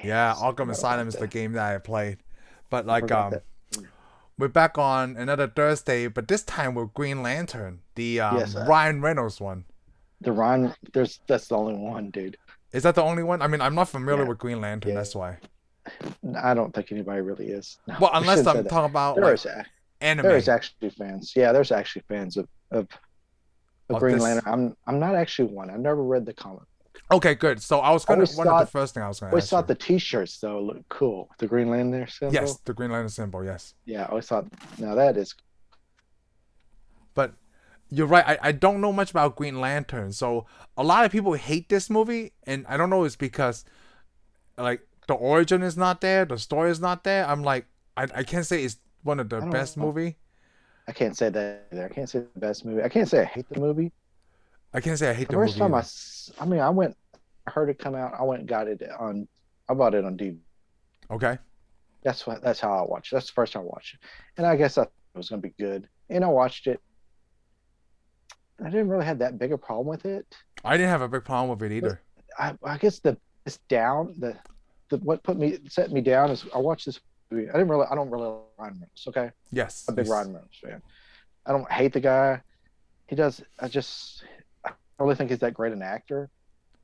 Yeah, Yes, I Arkham forgot about Asylum is the that. game that I played. But I like forgot that. we're back on another Thursday, but this time with Green Lantern, the Yes, Ryan Reynolds one. the Ryan. That's the only one, dude. Is that the only one? I mean, I'm not familiar Yeah, with Green Lantern, yeah. that's why. I don't think anybody really is. No, Well, I unless shouldn't say I'm that. talking about There like is a- there is anime actually fans. Yeah, there's actually fans of of Green Lantern. this. I'm not actually one. I've never read the comic. Okay, good. So I was I gonna always one of the thought first thing I was gonna always ask thought you. the T-shirts though looked cool. The Green Lantern Yes, symbol. the Green Lantern symbol, yes. Yeah, I always thought. Now that is. But you're right. I don't know much about Green Lantern, so a lot of people hate this movie, and I don't know. It's because like the origin is not there, the story is not there. I'm like, I can't say it's one of the I don't best know. movie. I can't say that either. I can't say the best movie. I can't say I hate the movie. I can't say I hate The the first movie time either. I mean, I heard it come out. I went and got it on. I bought it on DVD. Okay. That's how I watched it. That's the first time I watched it, and I guess I thought it was going to be good. And I watched it. I didn't really have that big a problem with it, I didn't have a big problem with it but either. I guess it's down the what put me set me down is I watched this movie. I don't really like Ryan Reynolds. Okay, Yes. I'm a big Yes. Ryan Reynolds fan. I don't hate the guy. He does. I really think he's that great an actor.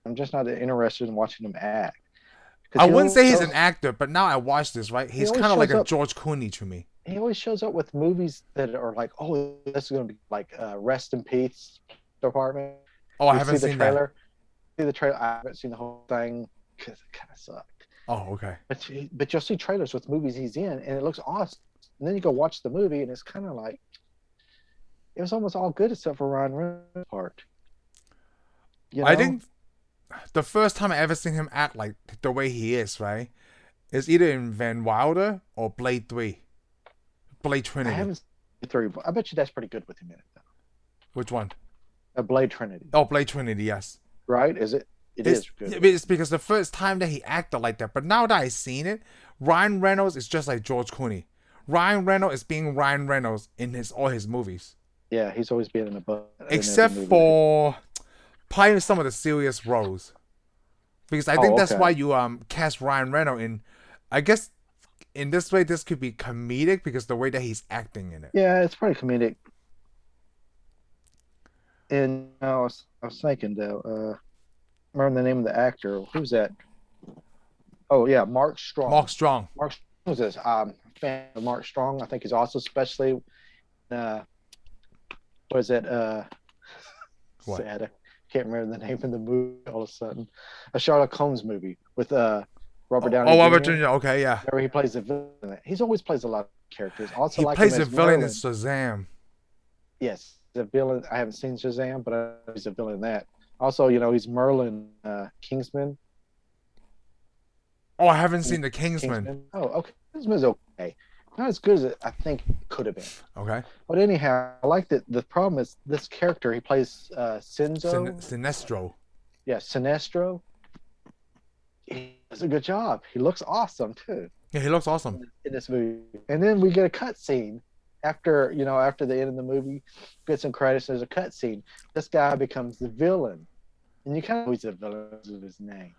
I'm just not interested in watching him act because I wouldn't say he's an actor, but now I watch this, right? he He's always kind of like shows a up. George Clooney to me. He always shows up with movies that are like, oh, this is going to be like Rest in Peace Department. Oh, I You haven't see the seen that. trailer? See the trailer? I haven't seen the whole thing because it kind of sucked. Oh, okay. But you'll see trailers with movies he's in, and it looks awesome. And then you go watch the movie, and it's kind of like it was almost all good except for Ryan Reynolds' part. You I know, think the first time I ever seen him act like the way he is, right, is either in Van Wilder or Blade 3. Blade I Trinity. haven't seen three. I bet you that's pretty good with him in it, though. Which one? A Blade Trinity, Oh, Blade Trinity, yes. right? Is it? It It's is good. it's because the first time that he acted like that, but now that I've seen it, Ryan Reynolds is just like George Clooney. Ryan Reynolds is being Ryan Reynolds in his all his movies, Yeah, he's always been in every except movie. for playing some of the serious roles. Because I think Oh, that's okay. why you cast Ryan Reynolds in. I guess in this way, this could be comedic because the way that he's acting in it. Yeah, it's pretty comedic. And I was thinking though, remember the name of the actor? Who's that? Oh yeah, Mark Mark Strong. Strong. Mark Strong is fan of Mark Strong. I think he's also especially uh what is it? What? Sad. I can't remember the name of the movie all of a sudden. A Sherlock Holmes movie with Robert Downey Robert Jr. Jr. Okay, yeah. where he plays the villain in it. He's always plays a lot of characters. I also He like him plays a as villain in Merlin. Shazam. Yes, the villain. I haven't seen Shazam, but I know he's a villain in that. Also, he's Merlin Kingsman. Oh, I haven't seen the Kingsman. Kingsman. Oh, okay. Kingsman's okay. Not as good as I think it could have been. Okay. But anyhow, I like that. The problem is this character he plays Sinzo. Sinestro. Yeah, Sinestro. He does a good job. He looks awesome too Yeah, he looks awesome. in this movie. And then we get a cut scene after the end of the movie, get some credits. There's a cut scene. This guy becomes the villain, and you kind of know he's a villain because of his name.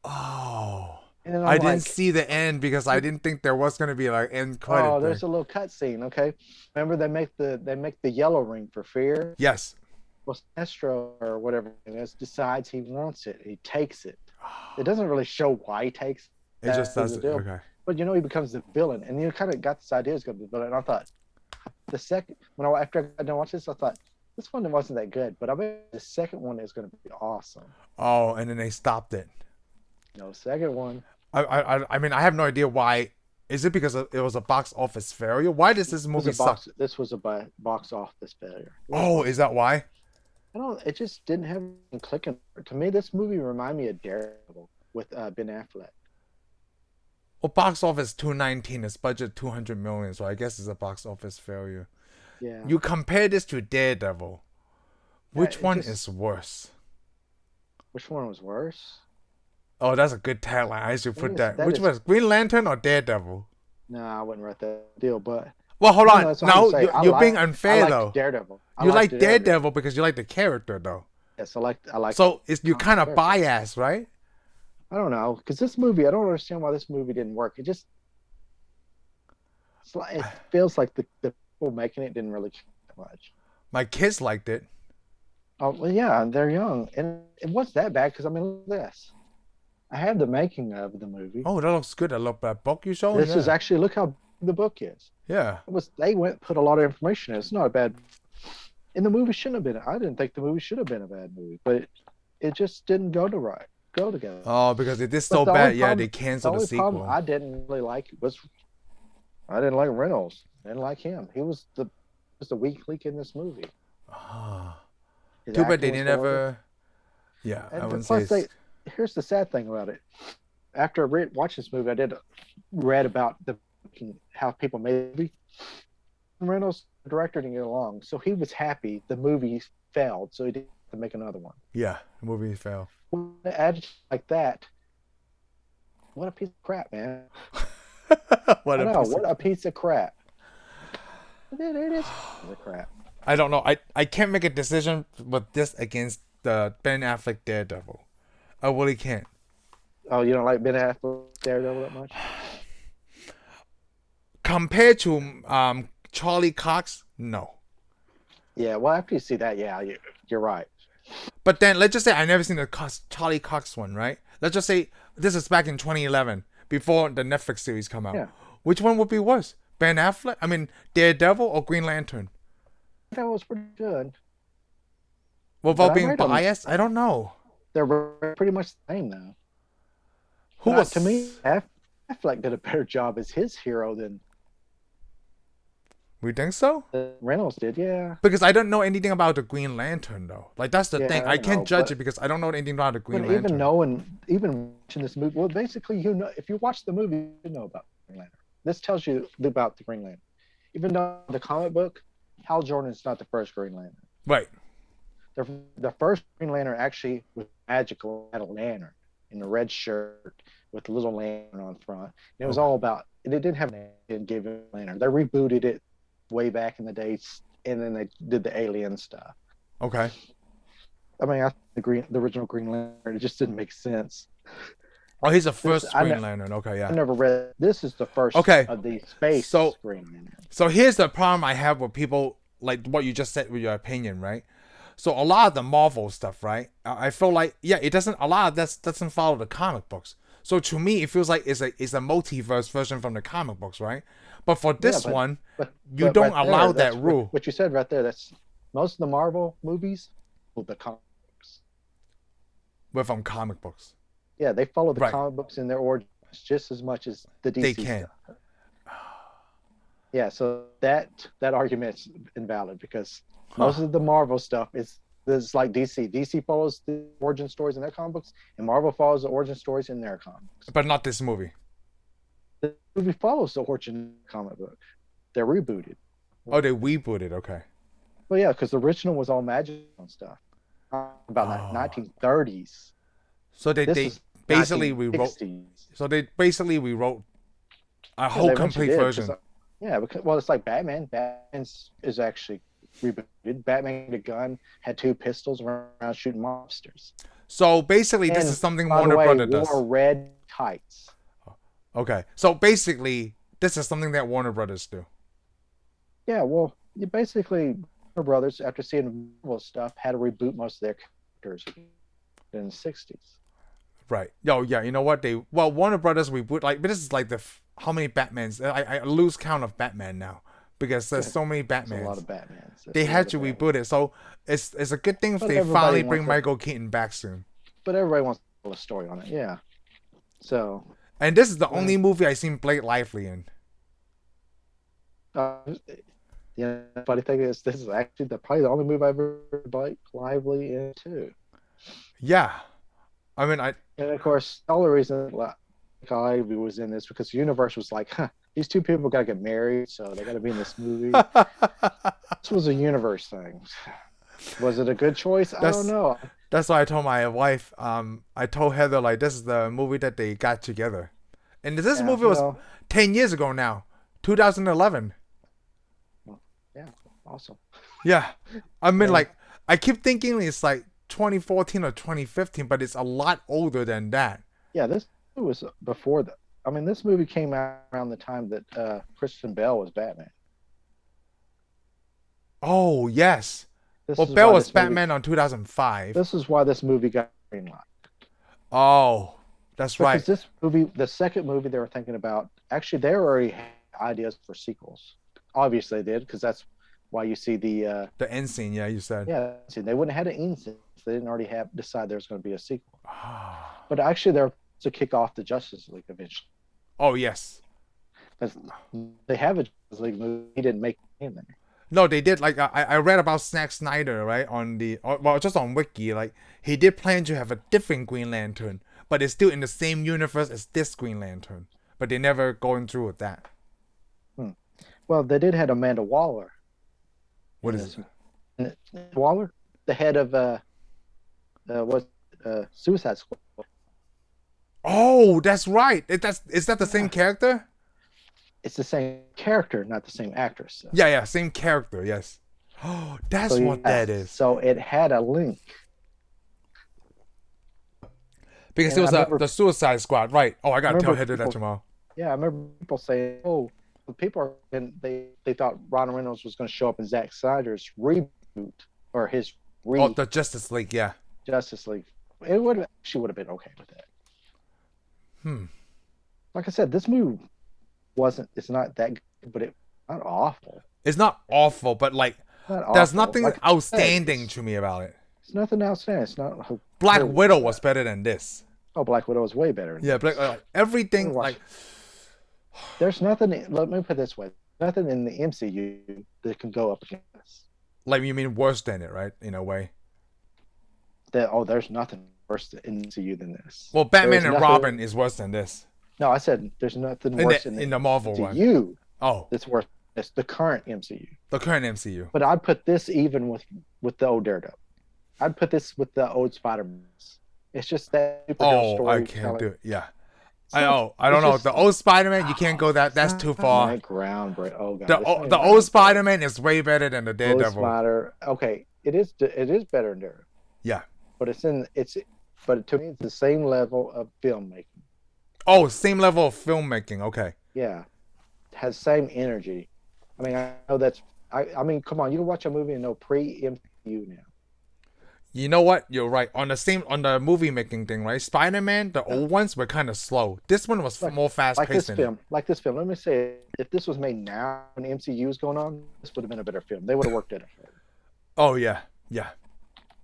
Oh. And then I I'm didn't like, see the end because I didn't think there was gonna be like end credit oh, thing. there's a little cut scene. Okay, remember they make the yellow ring for fear. Yes. Well, Sinestro or whatever it is decides he wants it. He takes it. It doesn't really show why he takes It just that is does the it. deal. Okay. But he becomes the villain, and you kind of got this idea he's going to be the villain. And I thought after I got done watching this, I thought this one wasn't that good, but I bet the second one is going to be awesome. Oh, and then they stopped it. Second one. I mean, I have no idea why. Is it because it was a box office failure? Why does this movie suck? This was a box office failure. Oh, is that why? I don't. It just didn't have anything clicking. To me, this movie reminded me of Daredevil with Ben Affleck. Well, box office 219, its budget 200 million, so I guess it's a box office failure. Yeah. You compare this to Daredevil. Which it one just- is worse? Which one was worse? Oh, that's a good tagline. I should put that. that Which is- one? Green Lantern or Daredevil? No, I wouldn't write that deal. But Well, hold no, on. that's what I'm No, saying. you're being unfair I though. like Daredevil. You like liked Daredevil because you like the character though. Yes, I like. So you're kind of character. biased, right? I don't know, because this movie, I don't understand why this movie didn't work. It feels like the people making it didn't really care that much. My kids liked it. Oh well, yeah, they're young, and it wasn't that bad. Because I mean, look at this. I have the making of the movie. Oh, that looks good. I love that book you showed. This is Yeah. actually look how big the book is. Yeah. They went put a lot of information in. It's not a bad. And the movie shouldn't have been. I didn't think the movie should have been a bad movie, but it just didn't go together. Oh, because it is But so the bad. only Yeah, problem, they the canceled the only problem sequel. I didn't really like was I didn't like Reynolds. I didn't like him. He was the weak link in this movie. Ah. His Too bad they acting was didn't horrible. ever. Yeah, I And wouldn't say plus, it's. here's the sad thing about it. After I watched this movie, I did read about how people made the movie. Reynolds, the director, didn't get along, so he was happy the movie failed, so he didn't have to make another one. Yeah, the movie fell. With an attitude like that, what a piece of crap, man. What I a know, piece of- what a piece of crap. It is a piece of crap. I don't know. I can't make a decision with this against the Ben Affleck Daredevil. I really can't. Oh, you don't like Ben Affleck Daredevil that much? Compared to Charlie Cox, no. Yeah, well, after you see that, yeah, you're right. But then let's just say I never seen the Charlie Cox one, right? Let's just say this is back in 2011, before the Netflix series come out. Yeah. Which one would be worse? Ben Affleck? I mean, Daredevil or Green Lantern? That was pretty good. Without But I being rate 'em- biased, I don't know. They're pretty much the same now. Who But was to me, Affleck did a better job as his hero than We think so? Reynolds did. Yeah. Because I don't know anything about the Green Lantern though. Like that's the Yeah, thing. I I can't know, judge but- it because I don't know anything about the Green But Lantern. even watching this movie, well, basically, if you watch the movie, you know about Green Lantern. This tells you about the Green Lantern. Even though the comic book, Hal Jordan is not the first Green Lantern. Right. The first Green Lantern actually was magical, had a lantern in a red shirt with a little lantern on front. And it was all about. It didn't have an didn't give it a lantern. They rebooted it way back in the days, and then they did the alien stuff. Okay. I mean, the original Green Lantern, it just didn't make sense. Oh, he's the first I Green ne- Lantern. Okay, I yeah. never read. This is the first Okay. of the space So- Green Lantern. So here's the problem I have with people like what you just said with your opinion, right? So a lot of the Marvel stuff, right? I feel like it doesn't a lot of that doesn't follow the comic books. So to me, it feels like it's a multiverse version from the comic books, right? But for this but- one, But you but don't right there, allow that's that rule. What you said right there. That's most of the Marvel movies. The comics. We're from comic books. Yeah, they follow the Right. comic books in their origins just as much as the DC They can. stuff. Yeah, so that argument's invalid because most of the Marvel stuff is like DC. DC follows the origin stories in their comic books, and Marvel follows the origin stories in their comics. But not this movie. The movie follows the origin comic book. They're rebooted. Oh, they rebooted. Okay. Well, yeah, because the original was all magic and stuff. About Oh. 1930s. So they This is basically rewrote. 1960s. So they basically rewrote a Yeah, whole they eventually complete did, version. 'cause, yeah, because it's like Batman. Batman is actually rebooted. Batman had a gun, had two pistols, around shooting monsters. So basically, this And, is something by the Warner way, Brothers does. wore red tights. Okay. So basically, this is something that Warner Brothers do. Yeah, well, you basically Warner Brothers, after seeing Marvel stuff, had to reboot most of their characters in the 60s. Right. Yo, yeah. You know what? Warner Brothers reboot but this is like how many Batmans? I lose count of Batman now because there's so many There's Batmans. a lot of Batmans. They had to reboot it, so it's a good thing if But they everybody finally wants bring to- Michael Keaton back soon. But everybody wants to tell a story on it. Yeah. So, And this is the only movie I seen Blake Lively in. yeah, funny thing is, this is actually probably the only movie I've ever heard Blake Lively in too. Yeah. I mean, And of course, the only reason Blake Lively was in this because the universe was like, these two people got to get married, so they got to be in this movie. This was a universe thing. Was it a good choice? I don't know. That's why I told my wife. I told Heather like this is the movie that they got together, and this Yeah, movie was well, 10 years ago now, 2011. yeah, awesome. Yeah, I mean Yeah. like I keep thinking it's like 2014 or 2015, but it's a lot older than that. Yeah, this was before the. I mean, this movie came out around the time that Christian Bale was Batman. Oh yes. Well, This is Bell why was this movie. Batman on 2005. This is why this movie got greenlight. Oh, that's right. Because this movie, the second movie they were thinking about, actually they already had ideas for sequels. Obviously they did, because that's why you see the The end scene, yeah, you said. yeah. See, they wouldn't have had an end scene if they didn't already have decide there's going to be a sequel. Ah. But actually, they're to kick off the Justice League eventually. Oh yes. Because they have a Justice League movie, he didn't make it in there. No, they did. Like I read about Zack Snyder, right, on the well, just on Wiki. Like he did plan to have a different Green Lantern, but it's still in the same universe as this Green Lantern. But they never going through with that. Well, they did have Amanda Waller. What is it? Waller, the head of Suicide Squad. Oh, that's right. Is that the same Yeah. character? It's the same character, not the same actress. So. Yeah, same character. Yes. Oh, that's So, what that is. So it had a link. Because And it was I remember- the Suicide Squad, right? Oh, I gotta tell remember Heather that people- tomorrow. Yeah, I remember people saying, "Oh, the people are," and they thought Ryan Reynolds was going to show up in Zack Snyder's reboot or his Oh, the Justice League, yeah. Justice League. It would she would have been okay with that. Like I said, this movie wasn't. It's not that good, but it's not awful. It's not awful, but like Not there's awful. nothing Like I said, outstanding to me about it. It's nothing outstanding. It's not. Black oh, Widow was better than this. Oh, Black Widow is way better. Yeah, but everything Watch. like There's nothing. Let me put it this way: nothing in the MCU that can go up against this. like you mean worse than it, right? In a way. There's nothing worse in the MCU than this. Well, Batman There's and nothing- Robin is worse than this. No, I said there's nothing In worse the Marvel one. MCU Oh, that's worse. It's the current MCU. the current MCU. But I'd put this even with the old Daredevil. I'd put this with the old Spider-Man. It's just that superhero Oh, story. I can't do it. Yeah. I don't know. just- The old Spider-Man, you can't go that. That's too far. Ground, bro. Oh god. The old Spider-Man is way better than the Daredevil. Spider. Okay, it is better than Daredevil. Yeah. But but to me it's the same level of filmmaking. Oh, same level of filmmaking. Okay. Yeah, it has same energy. I mean, I know that's. I mean, come on, you can watch a movie and know pre-MCU now. You know what? You're right. On the movie making thing, right? Spider-Man, the old ones were kind of slow. This one was more fast Like paced. this film. Let me say, if this was made now when the MCU was going on, this would have been a better film. They would have worked at it. Oh yeah.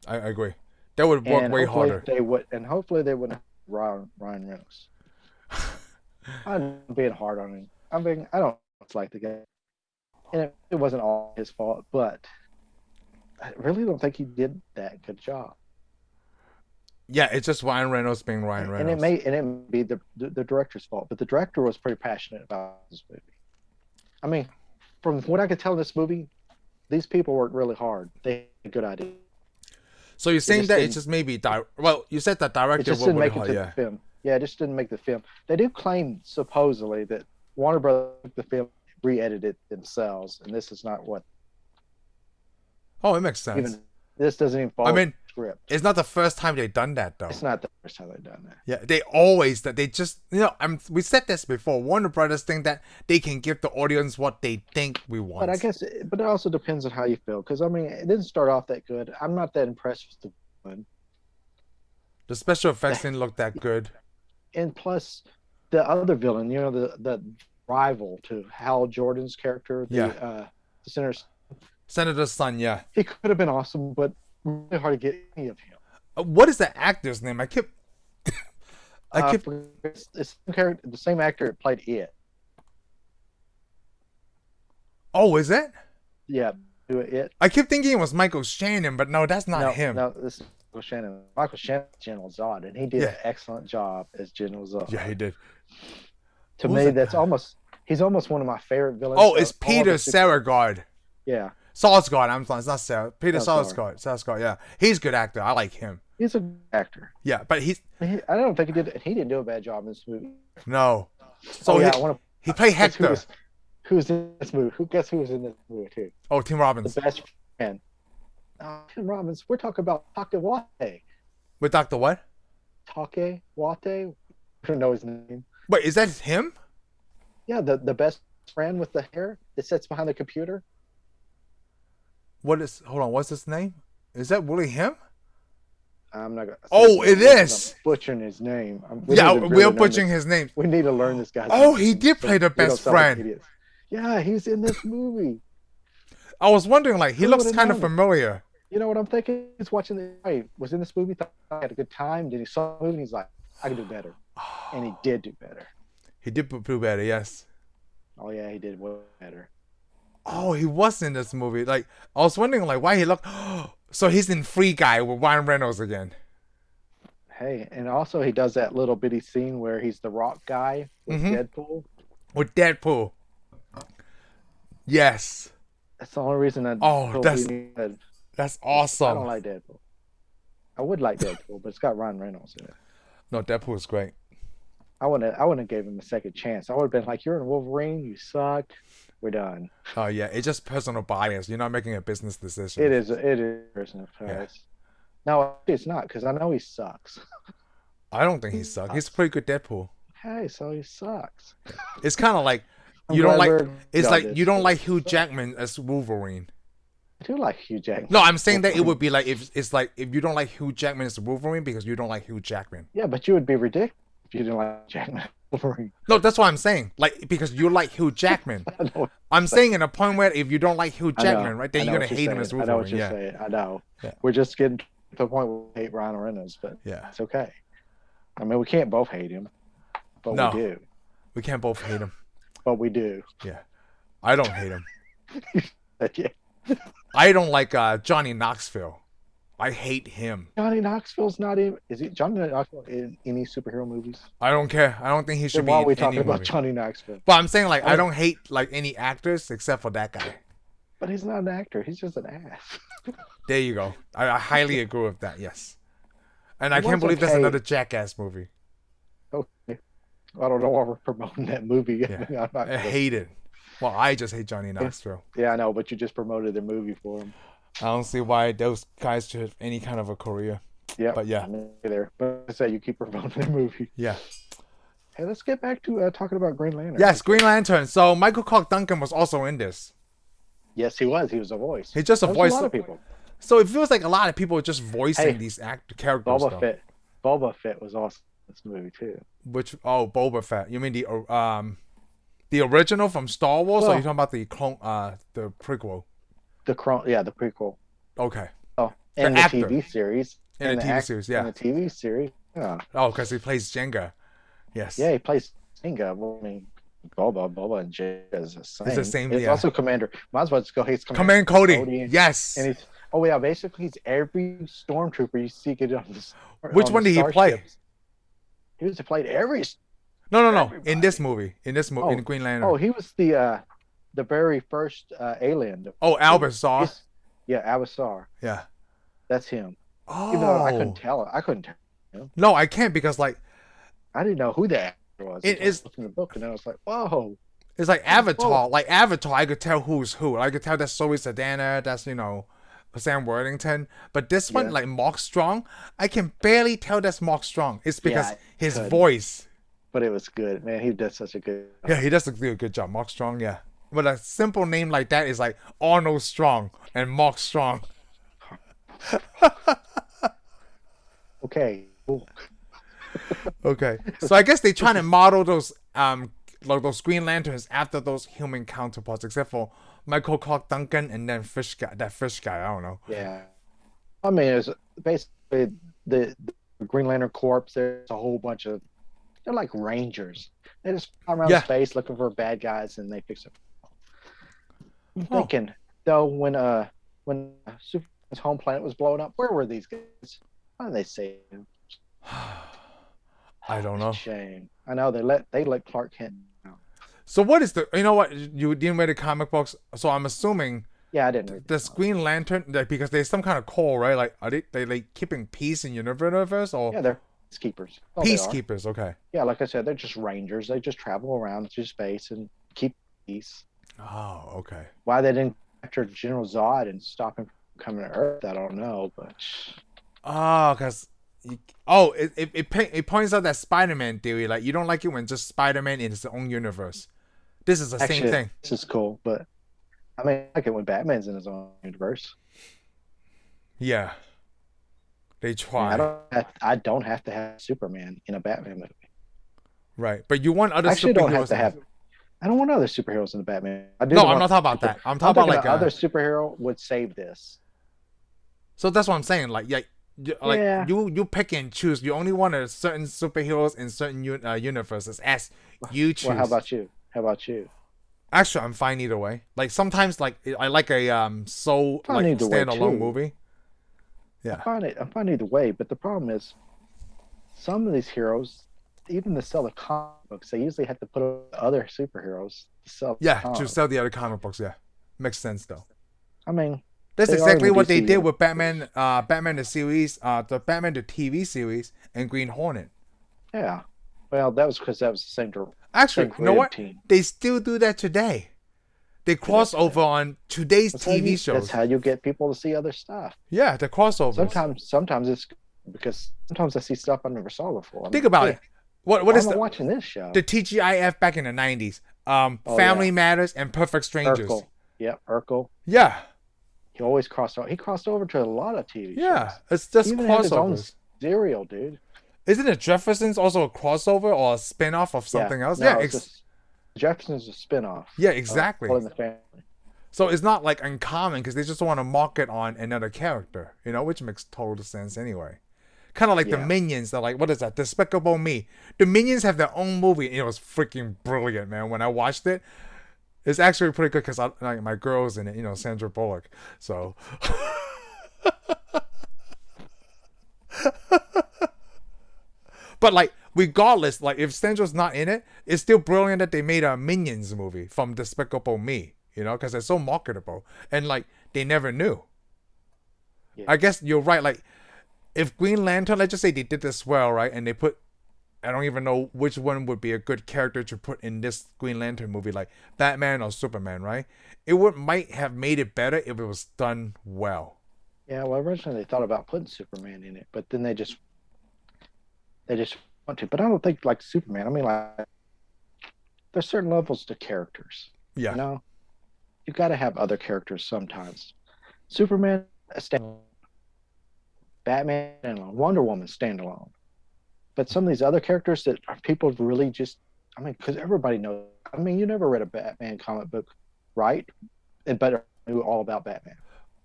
I agree. That would work way harder. Hopefully they wouldn't have Ryan Reynolds. I'm being hard on him. I don't like the guy. And it wasn't all his fault, but I really don't think he did that good job. Yeah, it's just Ryan Reynolds being Ryan Reynolds. And it may be the director's fault, but the director was pretty passionate about this movie. I mean, from what I could tell in this movie, these people worked really hard. They had a good idea. So you're saying just that didn't- it's just maybe well, you said that It director just didn't make it to yeah. the film. Yeah, it just didn't make the film. They do claim supposedly that Warner Brothers took the film, re-edited it themselves, and this is not what. Oh, it makes sense. Even this doesn't even follow I mean, the script. it's not the first time they've done that though. It's not the first time they've done that. Yeah, they just we said this before. Warner Brothers think that they can give the audience what they think we want. But I guess, but it also depends on how you feel. Because I mean, it didn't start off that good. I'm not that impressed with the one. the special effects didn't look that good. And plus, the other villain, the rival to Hal Jordan's character, the Senator, Senator's son, yeah. he could have been awesome, but really hard to get any of him. What is the actor's name? I keep. It's the same actor that played it. Oh, is it? Yeah, do it. I keep thinking it was Michael Shannon, but no, that's not him. No, this is Michael Shannon. Michael Shannon, General Zod, and he did Yeah. an excellent job as General Zod. Yeah, he did. To Who's me, it? he's almost one of my favorite villains. Oh, it's of all Peter the Sarsgaard. Yeah, Sarsgaard, I'm sorry, it's not Sarah. Peter Sarsgaard. Sarsgaard, yeah. He's a good actor. I like him. he's a good actor. Yeah, but he's I don't think he didn't do a bad job in this movie. no. So I want he played guess Hector. who's in this movie? Guess who was in this movie too? Oh, Tim Robbins The best friend. Tim Robbins. We're talking about Takewate. with Dr. What? Takewate. don't know his name. Wait, is that him? Yeah, the best friend with the hair that sits behind the computer. Hold on, what's his name? Is that really him? I'm not gonna. Oh, it is. I'm butchering his name. We're butchering his name. We need to learn this guy's Oh, name. he did play the best friend. Like yeah, he's in this movie. I was wondering, like, he looks kind of familiar. You know what I'm thinking? He's watching was in this movie, thought he had a good time. Then he saw the movie and he's like, I can do better. And he did do better. He did do better, yes. Oh yeah, he did way better. Oh, he was in this movie. Like, I was wondering, like, why he looked. So he's in Free Guy with Ryan Reynolds again. Hey, and also he does that little bitty scene where he's the rock guy with Deadpool. With Deadpool. Yes. That's the only reason I. That's awesome. I don't like Deadpool. I would like Deadpool, but it's got Ryan Reynolds in it. No, Deadpool is great. I wouldn't have gave him a second chance. I would have been like, "You're in Wolverine. You suck. We're done." Oh yeah, it's just personal bias. You're not making a business decision. It is personal bias. Yeah. No, it's not because I know he sucks. I don't think he sucks. He's a pretty good Deadpool. Hey, so he sucks. It's kind of like you don't like. It's like you don't like Hugh Jackman as Wolverine. I do like Hugh Jackman. No, I'm saying that it would be like if you don't like Hugh Jackman as Wolverine because you don't like Hugh Jackman. Yeah, but you would be ridiculous if you didn't like Jackman as Wolverine. No, that's what I'm saying. Like because you like Hugh Jackman. I'm saying in a point where if you don't like Hugh Jackman, right, then you're gonna hate him as Wolverine. I know what you're saying. I know. Yeah. We're just getting to the point where we hate Ryan Reynolds, but it's okay. I mean, we can't both hate him, but we do. We can't both hate him. But we do. Yeah. I don't hate him. Yeah. I don't like Johnny Knoxville. I hate him. Johnny Knoxville's not even. Is he Johnny Knoxville in any superhero movies? I don't care. I don't think he should be. Why are we talking about Johnny Knoxville? But I'm saying like I don't hate like any actors except for that guy. But he's not an actor. He's just an ass. There you go. I highly agree with that. Yes. And I can't believe there's another Jackass movie. Okay. I don't know why we're promoting that movie. Yeah. I hate it. Well, I just hate Johnny Knoxville. Yeah, I know, but you just promoted the movie for him. I don't see why those guys should have any kind of a career. Yeah, but yeah, there. But I say you keep promoting the movie. Yeah. Hey, let's get back to talking about Green Lantern. Yes, Green Lantern. So Michael Duncan was also in this. Yes, he was. He was a voice. He's just a voice. A lot of people. So it feels like a lot of people are just voicing these characters. Boba Fett was also in this movie too. Boba Fett. You mean the original from Star Wars, or are you talking about the clone, the prequel? The prequel. Okay. Oh, and the TV series. In the TV series, yeah. In the TV series, yeah. Oh, because he plays Jenga. Yes. Yeah, he plays Jenga. Well, I mean, Boba and Jenga is the same. It's the same. It's also Commander. Might as well just go. He's Commander Cody. Yes. And he's basically he's every stormtrooper you see get on this. Which one did he play? He was played every. No. In this movie, in Green Lantern. Oh, he was the very first alien. Albazar. Albazar. Yeah. That's him. Oh. Even though I couldn't tell him. No, I can't because like. I didn't know who that was. It is in the book, and then I was like, "Whoa!" It's like Avatar. Like Avatar, I could tell who's who. I could tell that's Zoe Saldana. That's Sam Worthington. But this one, like Mark Strong, I can barely tell that's Mark Strong. It's because his voice. But it was good, man. He does such a good. Yeah, he does do a good job, Mark Strong. Yeah, but a simple name like that is like Arnold Strong and Mark Strong. Okay. Okay, so I guess they're trying to model those like those Green Lanterns after those human counterparts, except for Michael Duncan and then that fish guy. I don't know. Yeah, I mean, it's basically the Green Lantern Corps. There's a whole bunch of they're like rangers. They just fly around space looking for bad guys and they fix it. I'm thinking though, when Superman's home planet was blowing up, where were these guys? Why didn't they save him? I don't know. Shame. I know they let Clark Kent out. So what is you didn't read the comic books, so I'm assuming I didn't read the Green Lantern because there's some kind of call, right? Like are they like keeping peace in your universe or they're peacekeepers. Peacekeepers, okay. Yeah, like I said, they're just rangers. They just travel around through space and keep peace. Oh, okay. Why they didn't capture General Zod and stop him from coming to Earth, I don't know, but because it points out that Spider-Man theory. Like, you don't like it when just Spider-Man in his own universe. This is the same Actually, thing. this is cool, but I mean, I like it when Batman's in his own universe. Yeah, they I mean, try. I don't have to have Superman in a Batman movie. Right, but you want other I actually don't have superheroes. to have. I don't want other superheroes in the Batman. I do No, I'm want not talking about that. I'm talking about like other superhero would save this. So that's what I'm saying. Like, like Yeah. you pick and choose. You only want a certain superheroes in certain universes as you choose. Well, how about you? How about you? Actually, I'm fine either way. Like sometimes, like I like a soul Fine like either way, standalone too. movie. Yeah. I'm fine either way, but the problem is some of these heroes, even to sell the comic books, they usually have to put other superheroes to sell. Yeah, to sell the other comic books. Yeah, makes sense though. I mean, That's they are in exactly the what they DC did with Batman, Batman the series, the Batman the TV series, and Green Hornet. yeah. Well, that was because that was the same. Actually, same you know what? team. They still do that today. They cross over on today's TV shows. That's how you get people to see other stuff. Yeah, the crossovers. Sometimes it's because sometimes I see stuff I never saw before. I mean, Think about it. What is I'm watching this show? the TGIF back in the 90s? Oh, Family yeah. Matters and Perfect Strangers. Urkel. Yep, Urkel. Yeah, He always crossed over. He crossed over to a lot of TV yeah. shows. It's just He even had his own crossovers. serial, dude. Isn't it Jeffersons also a crossover or a spin-off of something else? No, Yeah, it's just Jefferson's a spinoff. yeah, exactly. All in the Family. So it's not like uncommon because they just want to market on another character, which makes total sense anyway. Kind of like the Yeah. Minions. They're like, what is that? Despicable Me. The Minions have their own movie. And it was freaking brilliant, man. When I watched it, it's actually pretty good because like my girl's in it, Sandra Bullock. So. But like, regardless, like if Sandra's not in it, it's still brilliant that they made a Minions movie from Despicable Me, because it's so marketable. And like, they never knew. Yeah. I guess you're right. Like, if Green Lantern, let's just say they did this well, right? And they put, I don't even know which one would be a good character to put in this Green Lantern movie, like Batman or Superman, right? It might have made it better if it was done well. Yeah, well, originally they thought about putting Superman in it, but then they just want to. But I don't think like Superman. I mean, like there's certain levels to characters. Yeah. You got to have other characters sometimes. Superman, a standalone. Batman, standalone. Wonder Woman, standalone. But some of these other characters that are people really just, I mean, because everybody knows. I mean, you never read a Batman comic book, right? But knew all about Batman.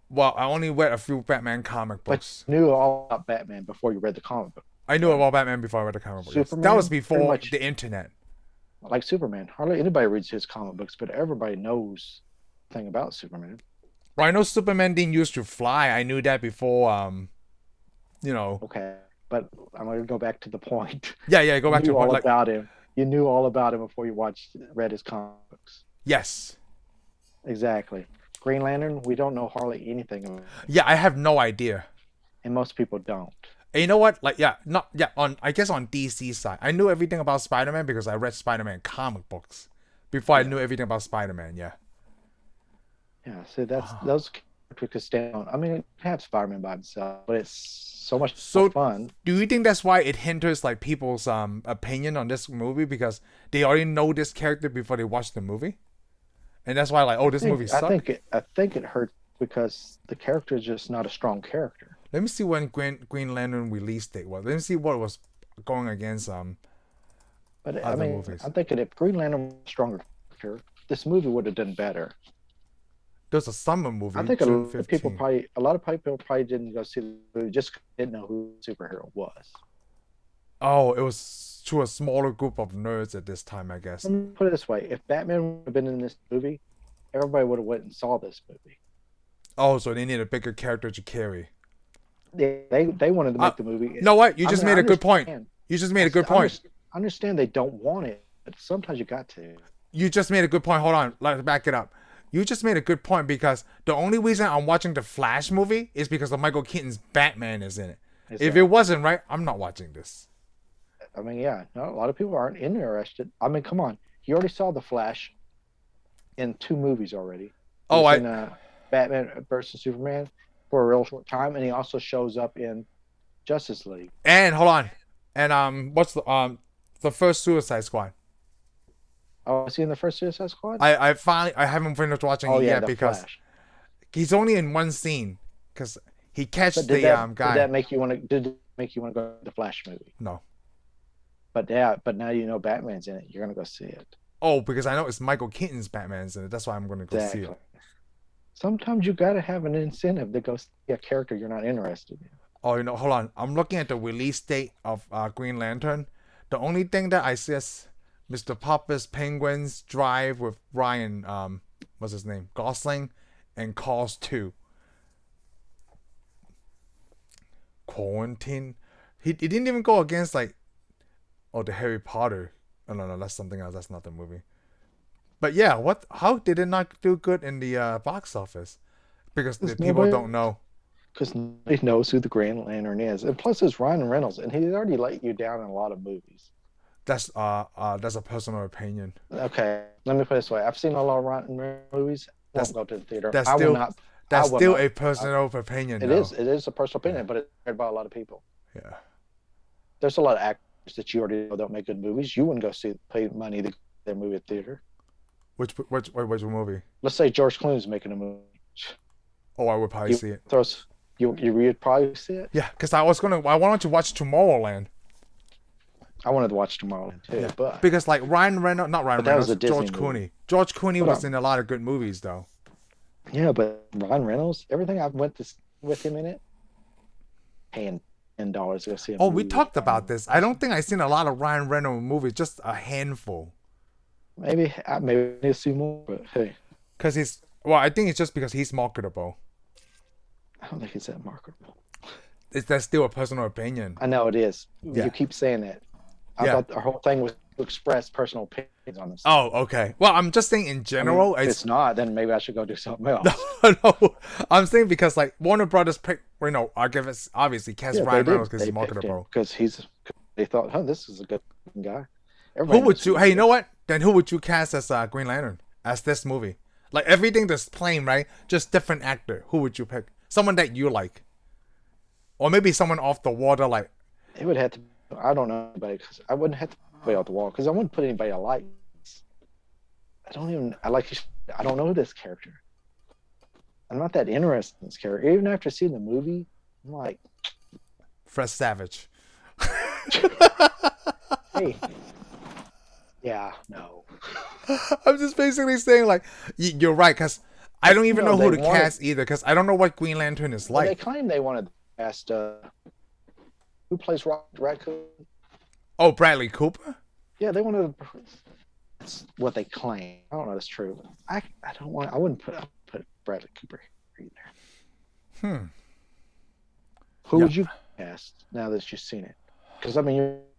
Well, I only read a few Batman comic books. But you knew all about Batman before you read the comic book. I knew about Batman before I read the comic book. Superman, that was before much, the internet. Like Superman, hardly anybody reads his comic books, but everybody knows thing about Superman. Well, I know Superman didn't used to fly. I knew that before. Okay, but I'm going to go back to the point. Yeah. Go back to the point. About him. You knew all about him before you read his comic books. Yes. Exactly. Green Lantern, we don't know hardly anything about. Yeah, I have no idea. And most people don't. And you know what? Like, I guess on DC side, I knew everything about Spider-Man because I read Spider-Man comic books before I knew everything about Spider-Man. Yeah. Yeah. So those characters could stand on. I mean, it have Spider-Man by himself, but it's so much more fun. Do you think that's why it hinders like people's opinion on this movie because they already know this character before they watch the movie, and that's why like, this movie sucks? I think it hurts because the character is just not a strong character. Let me see when Green Lantern release date was. Let me see what was going against But I mean, movies. I'm thinking if Green Lantern was a stronger character, this movie would have done better. There's a summer movie. I think a lot of people probably didn't go see the movie just didn't know who the superhero was. Oh, it was to a smaller group of nerds at this time, I guess. Let me put it this way: if Batman would have been in this movie, everybody would have went and saw this movie. Oh, so they need a bigger character to carry. They wanted to make the movie. You know what? You just made a good point. You just made a good point. I understand they don't want it, but sometimes you got to. You just made a good point. Hold on, let's back it up. You just made a good point because the only reason I'm watching the Flash movie is because of Michael Keaton's Batman is in it. Exactly. If it wasn't, right, I'm not watching this. I mean, yeah, no, a lot of people aren't interested. I mean, come on. You already saw the Flash in 2 movies already. In Batman versus Superman for a real short time, and he also shows up in Justice League. And hold on. And what's the first Suicide Squad? Oh, was he in the first Suicide Squad? I haven't finished watching it yet the because Flash. he's only in one scene because he catches But the guy. Did that make you want to? Did it make you want to go to the Flash movie? No. But now you know Batman's in it. You're gonna go see it. Oh, because I know it's Michael Keaton's Batman's in it. That's why I'm gonna go see it. Sometimes you gotta have an incentive to go see a character you're not interested in. Oh, hold on. I'm looking at the release date of Green Lantern. The only thing that I see is Mr. Popper's Penguins Drive with Ryan, what's his name? Gosling, and Cars 2. Quarantine. He didn't even go against the Harry Potter. Oh no, that's something else. That's not the movie. But yeah, how did it not do good in the box office? Because the people don't know. Because nobody knows who the Green Lantern is, and plus it's Ryan Reynolds, and he's already let you down in a lot of movies. That's a personal opinion. Okay, let me put it this way: I've seen a lot of Ryan Reynolds movies. I won't go to the theater. That's still a personal opinion. It is a personal opinion, but it's heard by a lot of people. Yeah. There's a lot of actors that you already know don't make good movies. You wouldn't go pay money to go to their movie at theater. Which movie? Let's say George Clooney's making a movie. Oh, I would probably see it. You would probably see it? Yeah, because I wanted to watch Tomorrowland. I wanted to watch Tomorrowland too, yeah. but because not Ryan Reynolds, George Clooney. George Clooney was in a lot of good movies though. Yeah, but Ryan Reynolds, everything I've went to with him in it, paying $10 to go see him. Oh, we talked about this. I don't think I've seen a lot of Ryan Reynolds movies, just a handful. Maybe I need to see more, but hey. Because I think it's just because he's marketable. I don't think he's that marketable. That's still a personal opinion. I know it is. Yeah. You keep saying that. I thought our whole thing was to express personal opinions on this. Oh, okay. Well, I'm just saying in general. If it's not, then maybe I should go do something else. No, I'm saying because Warner Brothers picked, I give it obviously cast Ryan Reynolds because he's marketable. Because they thought, this is a good guy. Who would you? Hey, you know what? Then who would you cast as Green Lantern as this movie? Like everything that's plain, right? Just different actor. Who would you pick? Someone that you like, or maybe someone off the water. Like it would have to. I don't know anybody because I wouldn't have to put anybody off the wall because I wouldn't put anybody I like. I don't know this character. I'm not that interested in this character. Even after seeing the movie, I'm like, Fred Savage. Hey. Yeah, no. I'm just basically saying, you're right, because I don't even know who to cast either, because I don't know what Green Lantern is like. They claim they wanted to cast, who plays Raccoon? Oh, Bradley Cooper? Yeah, they wanted to, that's what they claim. I don't know if that's true. I wouldn't put Bradley Cooper either. Who would you cast now that you've seen it? Because,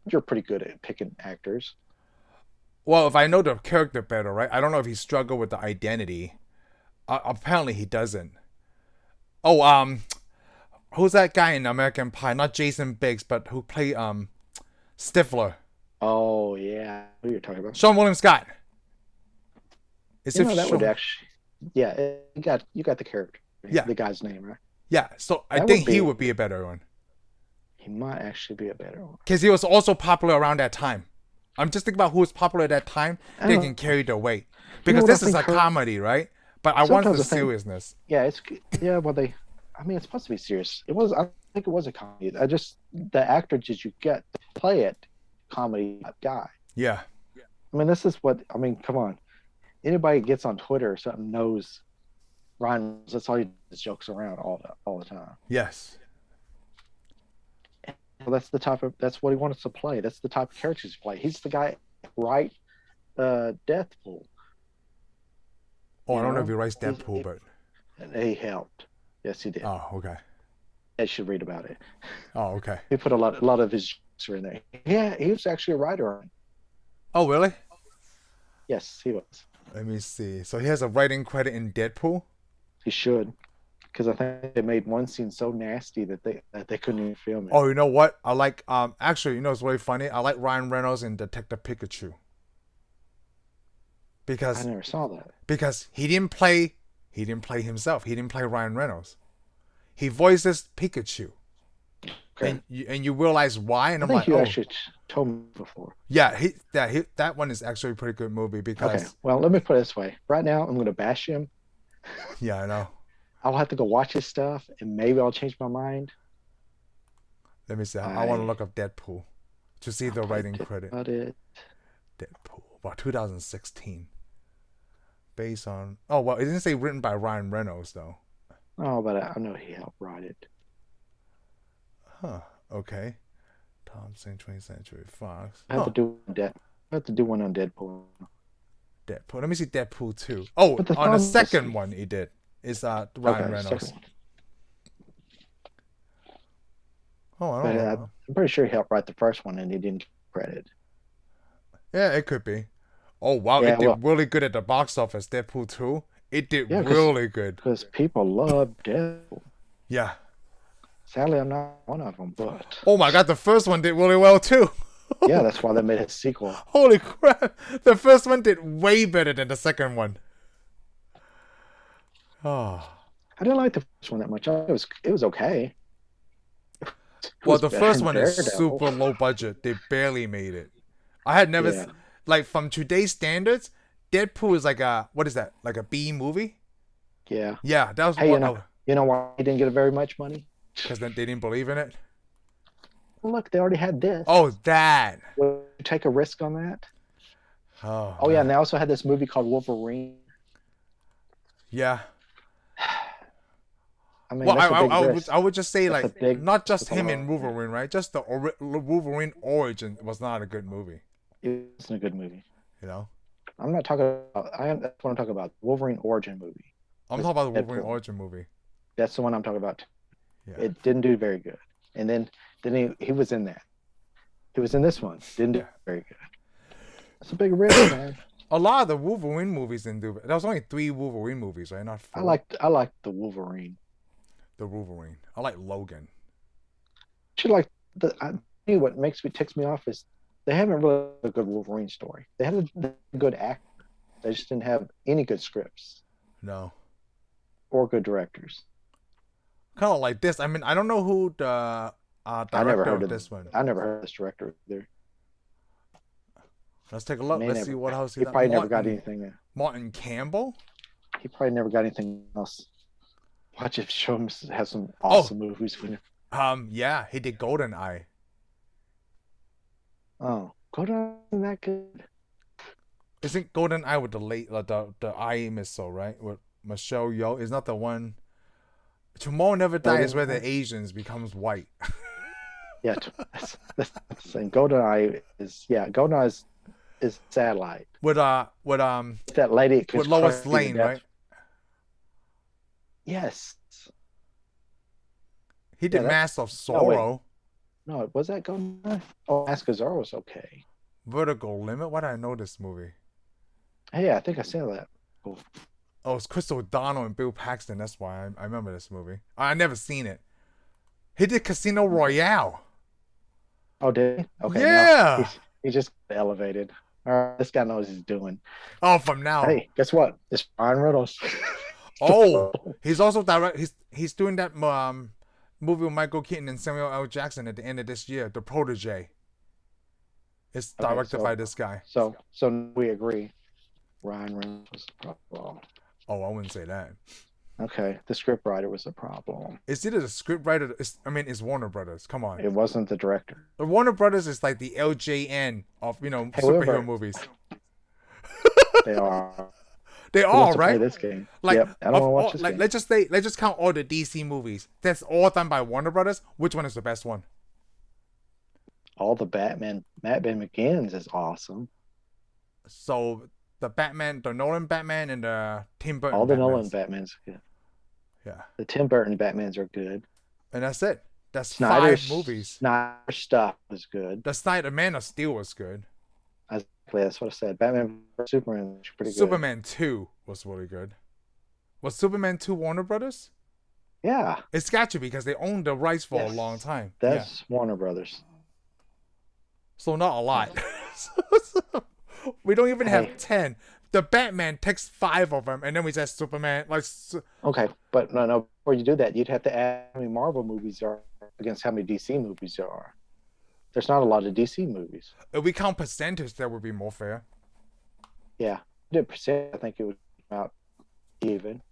you're pretty good at picking actors. Well, if I know the character better, right? I don't know if he struggled with the identity. Apparently he doesn't. Oh, who's that guy in American Pie? Not Jason Biggs, but who played Stifler. Oh yeah, who you're talking about? Sean William Scott. Would actually. Yeah, you got the character. Yeah, the guy's name, right? Yeah, so I think he would be a better one. He might actually be a better one because he was also popular around that time. I'm just thinking about who was popular at that time. They can carry the weight because this is a comedy, right? But I want the seriousness. Yeah, it's supposed to be serious. I think it was a comedy. The actors that you get to play it, comedy guy. Yeah. This is come on. Anybody gets on Twitter or something knows Ryan. That's all he does, jokes around all the time. Yes. Well, that's what he wants to play. That's the type of characters he play. He's the guy right Deathpool. Oh, I don't know if he writes Deathpool, but he helped. Yes, he did. Oh, okay. I should read about it. Oh, okay. He put a lot of his jokes in there. Yeah, he was actually a writer. Oh, really? Yes, he was. Let me see. So he has a writing credit in Deadpool? He should. Because I think they made one scene so nasty that they couldn't even film it. Oh, you know what? I like actually, it's really funny. I like Ryan Reynolds in Detective Pikachu. Because I never saw that. Because he didn't play himself. He didn't play Ryan Reynolds. He voices Pikachu. Okay. and you realize why, and I I'm think like, you oh, actually told me before. yeah, that one is actually a pretty good movie Okay. because Well, let me put it this way. Right now, I'm going to bash him. yeah, I know. I'll have to go watch his stuff, and maybe I'll change my mind. Let me see. I want to look up Deadpool to see the writing credit. About it. Deadpool, wow, 2016. Based on it didn't say written by Ryan Reynolds though. Oh, but I know he helped write it. Huh. Okay. Thompson, 20th Century Fox. I have to do that. I have to do one on Deadpool. Deadpool. Let me see Deadpool 2. Oh, But the on the thumb second is- one he did is Ryan Okay, Reynolds. second one. Oh, I But don't know. I'm pretty sure he helped write the first one, and he didn't get credit. Yeah, it could be. Oh wow, Yeah, it did well- really good at the box office. Deadpool 2. It did Yeah, 'cause- really good. Because people love Deadpool. Yeah. Sadly, I'm not one of them, but Oh my god, the first one did really well too. yeah, that's why they made a sequel. Holy crap. The first one did way better than the second one. Oh. I didn't like the first one that much. It was okay. It Well, was the better first than one is Daredevil. super low budget. They barely made it. I had never Yeah. like from today's standards, Deadpool is like what is that? Like a B movie? Yeah. Yeah, that was Hey, what you know why he didn't get very much money? because then they didn't believe in it. Well, look, they already had this. Oh, that. Would you take a risk on that? Oh, Oh yeah, man. and they also had this movie called Wolverine. Yeah. I mean, Well, that's a big risk. I would just say That's like a big- not just that's a him lot. and Wolverine, right? Just the Wolverine origin was not a good movie. It wasn't a good movie. You know, I'm not talking about. That's what I'm talking about. Wolverine origin movie. I'm With talking about the Wolverine Deadpool. origin movie. That's the one I'm talking about. Yeah. It didn't do very good. And then he was in that. He was in this one. Didn't do Yeah. very good. That's a big risk, man. A lot of the Wolverine movies didn't do. There was only 3 Wolverine movies, right? Not 4. I like the Wolverine. the Wolverine. I like Logan. Actually, like what ticks me off is they haven't really had a good Wolverine story. They had a good actor. They just didn't have any good scripts No. or good directors. Kind of like this. I mean, I don't know who the I never director heard of of this one. I never heard of this director either. Let's take a look. Let's see what else he probably never got anything. Martin Campbell. He probably never got anything else. Watch if show him have some awesome movies. Yeah, he did GoldenEye. Oh, GoldenEye isn't that good? Isn't GoldenEye with the eye missile, right? With Michelle Yeoh? Is not the one. Tomorrow Never Dies, where the Asians becomes white. Yeah, that's the thing. GoldenEye is Satellite. With That lady with Lois Lane, right? Yes. He did Mask of Sorrow. No, was that GoldenEye? Oh, Mask of Zorro was okay. Vertigo Limit. Why did I know this movie? Hey, yeah, I think I saw that. Cool. Oh, it's Crystal O'Donnell and Bill Paxton. That's why I remember this movie. I never seen it. He did Casino Royale. Oh, did he? Okay. Yeah. He just elevated. All right, this guy knows what he's doing. Oh, from now. Hey, guess what? It's Ryan Reynolds. Oh, he's also He's doing that movie with Michael Keaton and Samuel L. Jackson at the end of this year, The Protege. It's directed by this guy. So we agree. Ryan Reynolds was the problem. Oh, I wouldn't say that. Okay, the scriptwriter was the problem. It's either the scriptwriter. It's Warner Brothers. Come on. It wasn't the director. The Warner Brothers is like the LJN of superhero However, movies. They are. They Who are wants to play right. this game? Like, yep, I don't want to watch this game. let's just count all the DC movies. That's all done by Warner Brothers. Which one is the best one? All the Batman Begins is awesome. So the Nolan Batman, and the Tim Burton. All the Batmans. Nolan Batmans are good. Yeah. The Tim Burton Batmans are good. And that's it. That's Snyder's 5 movies. Snyder stuff was good. The Snyder Man of Steel was good. Exactly, that's what I said. Batman vs Superman was pretty good. Superman 2 was really good. Was Superman 2 Warner Brothers? Yeah, It's got to be because they owned the rights for a long time. that's Warner Brothers. So not a lot. We don't even have 10. The Batman takes 5 of them, and then we said Superman. Okay, but no. Before you do that, you'd have to add how many Marvel movies are against how many DC movies there are. There's not a lot of DC movies. If we count percentage, that would be more fair. Yeah, the percent I think it was about even.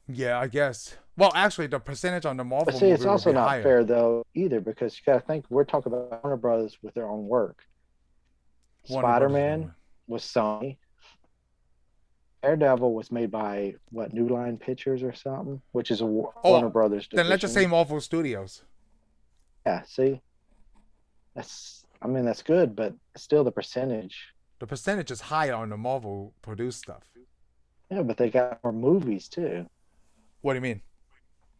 Yeah, I guess. Well, actually, the percentage on the Marvel But see, movie it's also would be not higher. fair though either, because you got to think we're talking about Warner Brothers with their own work. Warner Brothers Spider-Man movie. was Sony. Daredevil was made by what, New Line Pictures or something, which is a Warner Brothers division. Then let's just say Marvel Studios. Yeah, see, that's good, but still the percentage. The percentage is higher on the Marvel produced stuff. Yeah, but they got more movies too. What do you mean?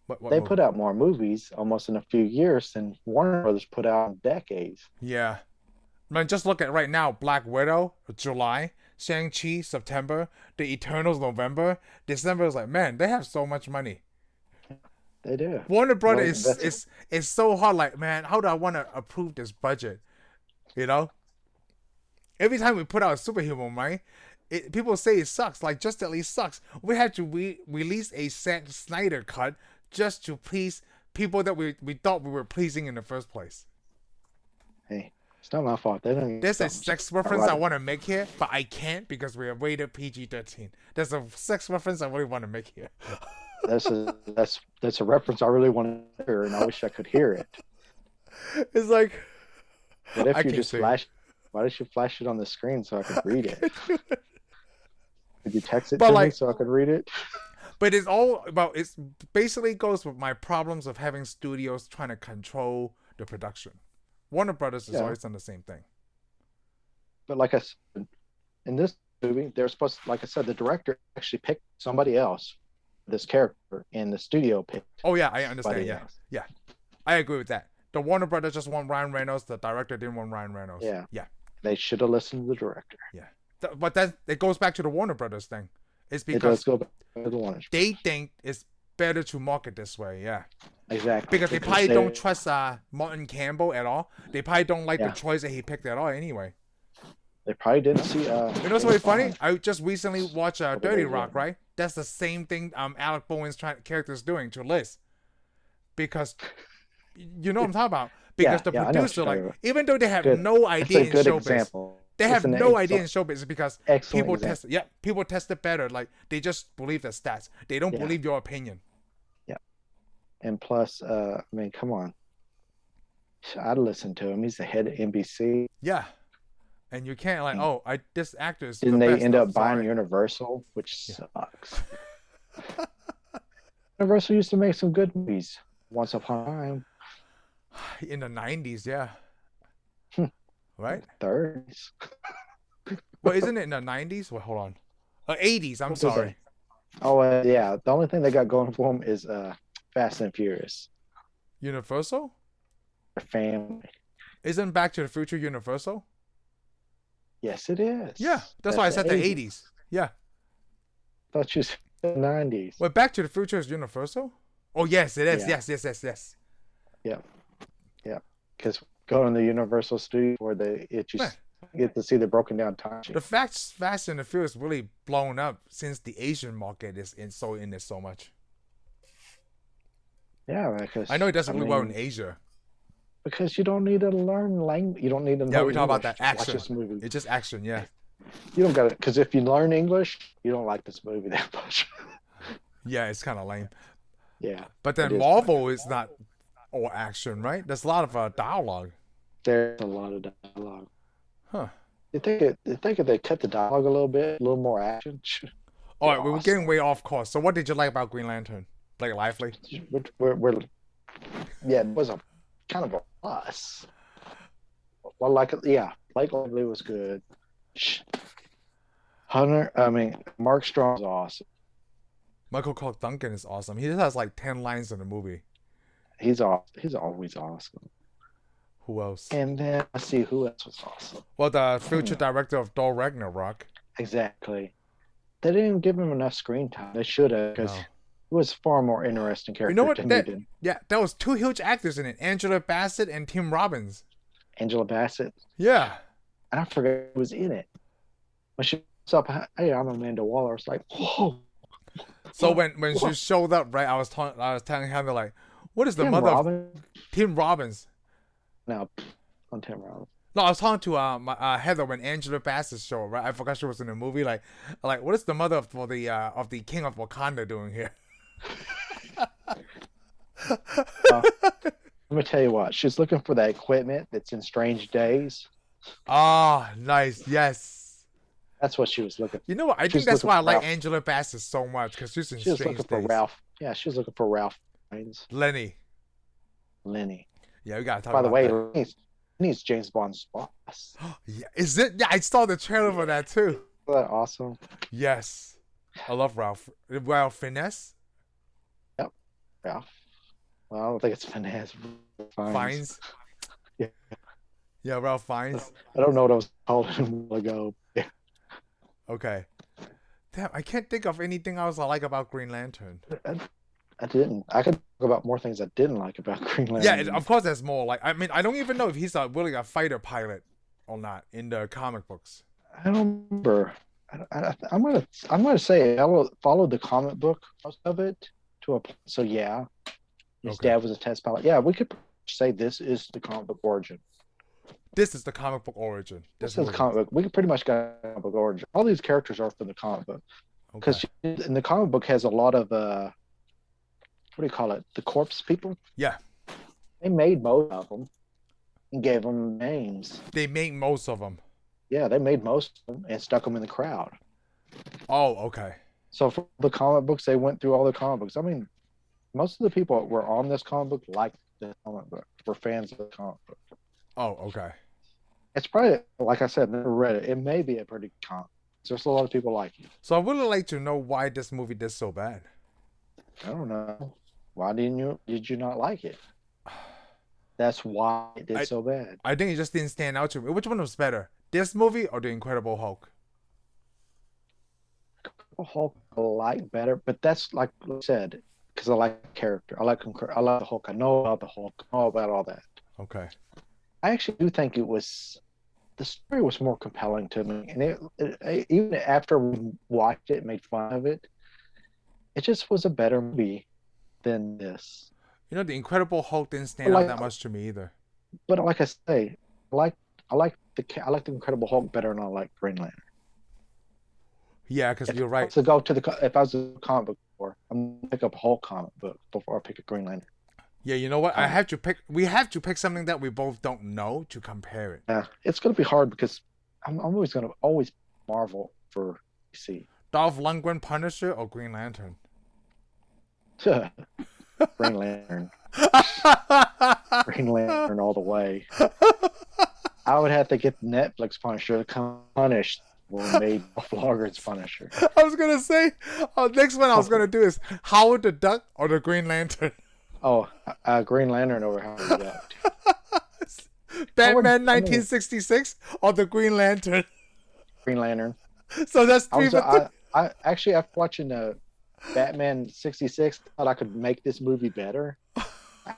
What They movie? put out more movies almost in a few years than Warner Brothers put out in decades. Yeah. Man, just look at right now. Black Widow, July. Shang-Chi, September. The Eternals, November. December is like, man, they have so much money. They do. Warner Brothers is so hard. Like, man, how do I want to approve this budget? You know? Every time we put out a superhero, right? People say it sucks. Like, Justice League sucks. We had to release a Zack Snyder cut just to please people that we thought we were pleasing in the first place. Hey, it's not my fault. There's a sex reference I want to make here, but I can't because we are rated PG-13. There's a sex reference I really want to make here. That's a reference I really want to hear, and I wish I could hear it. It's like, But if I you can't just see. flash, why don't you flash it on the screen so I could read it? Could you text it But to like- me so I could read it? But it's all about, it's basically goes with my problems of having studios trying to control the production. Warner Brothers is Yeah. always done the same thing. But like I said, in this movie, they're supposed to, like I said, the director actually picked somebody else, this character, and the studio picked Oh yeah, I understand. somebody Yeah, else. yeah, I agree with that. The Warner Brothers just want Ryan Reynolds. The director didn't want Ryan Reynolds. Yeah. yeah. They should have listened to the director. But that it goes back to the Warner Brothers thing. It's It does because go back to the Warner. they think it's better to market this way. Yeah. Exactly. Because they probably don't trust Martin Campbell at all. They probably don't like the choice that he picked at all anyway. They probably didn't see. You know what's really funny? I just recently watched Dirty Rock, right? That's the same thing Alec Bowen's character's doing to Liz. Because, you know what I'm talking about. Because the I know what producer, you're talking like, about. even though they have Good. no That's idea a in good showbiz. example. They have It's an no idea in excellent- showbiz because excellent people example. people test it better. Like, they just believe the stats. They don't believe your opinion. And plus, I mean, come on. I'd listen to him. He's the head of NBC. Yeah. And you can't like, this actor is Didn't the they best. end No, up buying sorry. Universal, which sucks. Universal used to make some good movies once upon a time. In the 90s, yeah. Right? 30s. Well, isn't it in the 90s? Well, hold on. 80s, I'm What was sorry. Oh, yeah. The only thing they got going for them is Fast and Furious. Universal? Their family. Isn't Back to the Future Universal? Yes, it is. Yeah, that's why I said the 80s. Yeah. Thought you said the 90s. Well, Back to the Future is Universal? Oh, yes, it is. Yeah. Yes. Because going to the Universal studio where get to see the broken down time. The Fast and the Furious really blown up since the Asian market is in it so much. Yeah, because I know it doesn't really well in Asia. Because you don't need to learn language. You don't need to know. Yeah, we talk about English that to watch action. this movie. It's just action, yeah. You don't got it because if you learn English, you don't like this movie that much. Yeah, it's kind of lame. Yeah, But it then is. Marvel is not all action, right? There's a lot of dialogue. There's a lot of dialogue. Huh. You think if they cut the dialogue a little bit, a little more action? All right, we were Awesome. getting way off course. So what did you like about Green Lantern? Blake Lively? Yeah, it was a kind of a plus. Well, Blake Lively was good. Mark Strong's awesome. Michael Clark Duncan is awesome. He just has like 10 lines in the movie. He's always awesome. Who else? And then let's see who else was awesome. Well, the future director of Thor Ragnarok. Exactly. They didn't even give him enough screen time. They should have, because No. he was far more interesting character You know what? than That, he did. yeah, there was 2 huge actors in it. Angela Bassett and Tim Robbins. Angela Bassett, Yeah. and I forgot who was in it. When she was up, hey, I'm Amanda Waller. It's like, whoa. So when she showed up, right, I was telling him like, What is the Tim mother of Robbins? Tim Robbins? No, on Tim Robbins. No, I was talking to Heather when Angela Bassett's show, right? I forgot she was in the movie. Like, what is the mother of the King of Wakanda doing here? Let me tell you what. She's looking for that equipment that's in Strange Days. Ah, nice. Yes. That's what she was looking for. You know what? I think that's why I like Angela Bassett so much, because she's in Strange Days. She was looking for Ralph. Yeah, she was looking for Ralph Fiennes. Lenny. Yeah, we gotta talk about that. By the way, Lenny's James Bond's boss. Yeah, is it? Yeah, I saw the trailer for that too. Isn't that awesome? Yes. I love Ralph. Ralph Fiennes? Yep. Ralph. Well, I don't think it's Fiennes. Fiennes? Yeah. Yeah, Ralph Fiennes. I don't know what I was called a while ago. Yeah. Okay. Damn, I can't think of anything else I like about Green Lantern. I didn't. I could talk about more things I didn't like about Green Lantern. Yeah, of course there's more. Like, I mean, I don't even know if he's really a fighter pilot or not in the comic books. I don't remember. I'm gonna say I will follow the comic book most of it to a point. So yeah, his dad was a test pilot. Yeah, we could say this is the comic book origin. This is the comic book origin. This is the comic book. We could pretty much get a comic book origin. All these characters are from the comic book because in the comic book has a lot of what do you call it? The corpse people. Yeah. They made most of them and gave them names. They made most of them. Yeah, they made most of them and stuck them in the crowd. Oh, okay. So for the comic books, they went through all the comic books. I mean, most of the people that were on this comic book liked the comic book, were fans of the comic book. Oh, okay. It's probably, like I said, never read it. It may be a pretty comic. There's a lot of people like it. So I would like to know why this movie did so bad. I don't know. Why did you not like it? That's why it did so bad. I think it just didn't stand out to me. Which one was better? This movie or The Incredible Hulk? Hulk I like better, but that's like I said, because I like the character. I like the Hulk. I know about the Hulk. I know about all that. Okay. I actually do think the story was more compelling to me, and it even after we watched it, made fun of it, it just was a better movie than this. You know, The Incredible Hulk didn't stand out that much to me either. But like I say, I like the Incredible Hulk better than I like Green Lantern. Yeah, because you're right. So if I was a comic book before, I'm gonna pick up a Hulk comic book before I pick a Green Lantern. Yeah, you know what? We have to pick something that we both don't know to compare it. Yeah, it's gonna be hard because I'm always Marvel for DC. Dolph Lundgren Punisher or Green Lantern? Green Lantern. Green Lantern all the way. I would have to get the Netflix Punisher to come punish when made Lundgren's Punisher. I was gonna say, next one I was gonna do is Howard the Duck or the Green Lantern. Oh, Green Lantern over Howard the Duck. Batman 1966 or the Green Lantern. Green Lantern. So that's three. I actually, after watching Batman 66, I thought I could make this movie better. I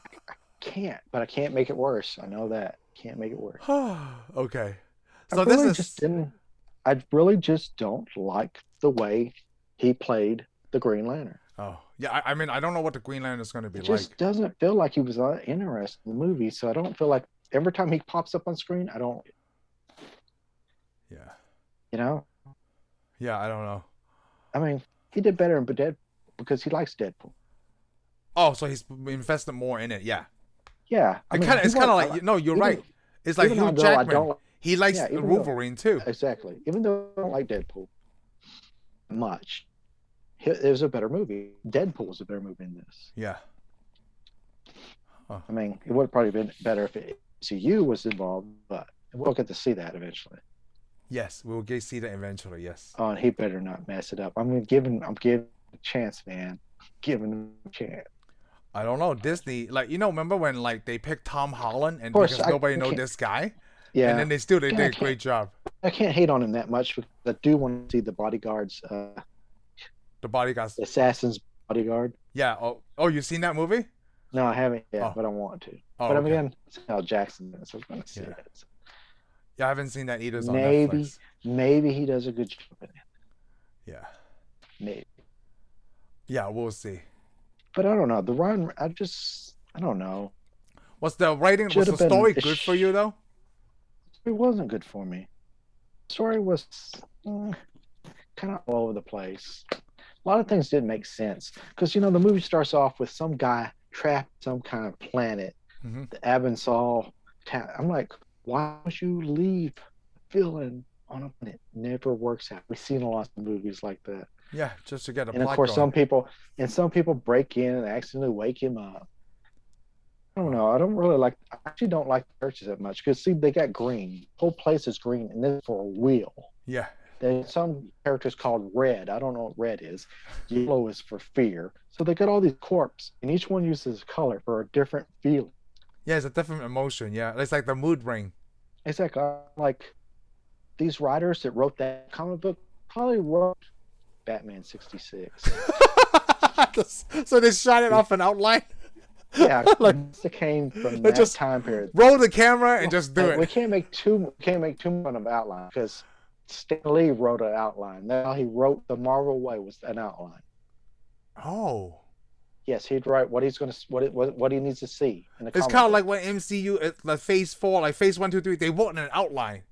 can't, but I can't make it worse. I know that. Can't make it worse. Okay. So I really just don't like the way he played the Green Lantern. Oh, yeah. I mean, I don't know what the Green Lantern is going to be like. It just doesn't feel like he was interested in the movie, so I don't feel like every time he pops up on screen, I don't. Yeah. You know? Yeah, I don't know. I mean, he did better in Deadpool because he likes Deadpool. Oh, so he's invested more in it, yeah. Yeah. It's kind of like, no, you're right. It's like Hugh Jackman. He likes Wolverine too. Exactly. Even though I don't like Deadpool much, it was a better movie. Deadpool was a better movie than this. Yeah. Huh. I mean, it would have probably been better if MCU was involved, but we'll get to see that eventually. Yes, we will see that eventually. Yes. Oh, and he better not mess it up. I'm giving a chance, man. Giving him a chance. I don't know. Disney, remember when they picked Tom Holland and because nobody knows this guy? Yeah. And then they did a great job. I can't hate on him that much because I do want to see the Bodyguards. The Bodyguards. Assassin's Bodyguard. Yeah. Oh, you seen that movie? No, I haven't yet, but I want to. Oh, but I mean, it's Hal Jackson, so I'm going to see it. Yeah, I haven't seen that either. On Netflix. Maybe he does a good job in it. Yeah. Maybe. Yeah, we'll see. But I don't know. I don't know. Was the writing, was Should the have been. story good for you though? It wasn't good for me. The story was kind of all over the place. A lot of things didn't make sense because the movie starts off with some guy trapped some kind of planet, Mm-hmm. the Abençal. I'm like, why would you leave a villain on a planet? Never works out. We've seen a lot of movies like that. Yeah, just to get a And of plot course, going. some people break in and accidentally wake him up. I don't Oh. know. I actually don't like the churches that much because see, they got green. The whole place is green, and then for a wheel. Yeah. There's some characters called red. I don't know what red is. Yellow is for fear. So they got all these corpses, and each one uses color for a different feeling. Yeah, it's a different emotion. Yeah, it's like the mood ring. It's like these writers that wrote that comic book probably wrote Batman 66. So they shot it off an outline. Yeah, Like, it came from they that just time period. roll the camera and just do We it. can't make too much of an outline because Stan Lee wrote an outline. Now he wrote the Marvel way was an outline. Oh. Yes, he'd write what he's going to what he needs to see in the It's comic kind of book. like when MCU, like Phase 4, like Phase 1, 2, 3, they wrote in an outline.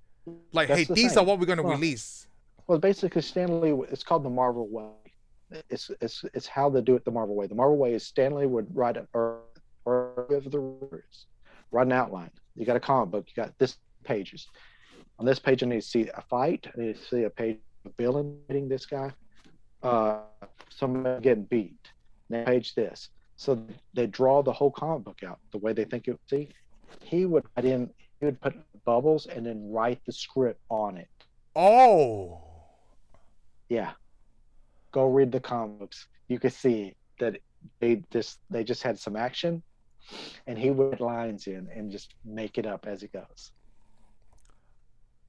Like, That's hey, the these thing. are what we're going to Well, release. Well, basically, Stan Lee. It's called the Marvel way. It's how they do it the Marvel way. The Marvel way is Stan Lee would write or of the words, write an outline. You got a comic book. You got this pages. On this page, I need to see a fight. I need to see a page of villain hitting this guy. Somebody getting beat. Next page, this. So they draw the whole comic book out the way they think it would see. He would put bubbles and then write the script on it. Oh. Yeah. Go read the comics. You could see that they just had some action, and he would put lines in and just make it up as he goes.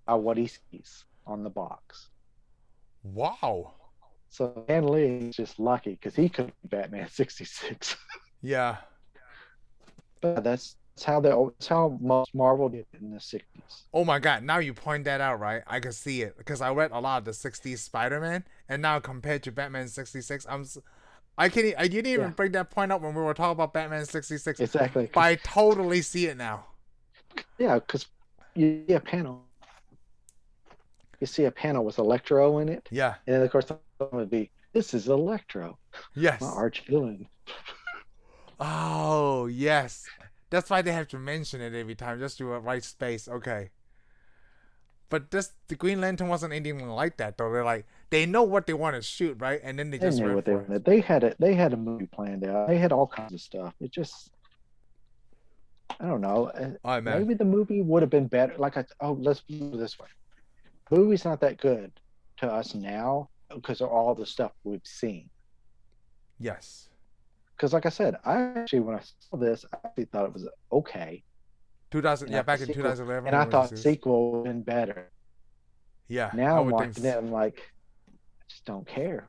What he sees on the box. Wow. So Stan Lee is just lucky because he could be Batman 66. Yeah. But that's how most Marvel did it in the 60s. Oh my God! Now you point that out, right? I can see it because I read a lot of the '60s Spider-Man, and now compared to Batman '66, I didn't even bring that point up when we were talking about Batman '66. Exactly. But I totally see it now. Yeah, because you see a panel. You see a panel with Electro in it. Yeah. And then of course the would be, this is Electro. Yes. My arch villain. Oh yes. That's why they have to mention it every time, just to a right space. Okay. But the Green Lantern wasn't anything like that though. They're like, they know what they want to shoot, right? And then they just knew went what they for it. wanted. They had a movie planned out. They had all kinds of stuff. It just, I don't know. All right, man. Maybe the movie would have been better. Let's put it this way. The movie's not that good to us now because of all the stuff we've seen. Yes. Because like I said, when I saw this, I actually thought it was okay. 2000, yeah, back in 2011. And I thought the sequel would have been better. Yeah. Now I'm watching it, I'm like, I just don't care.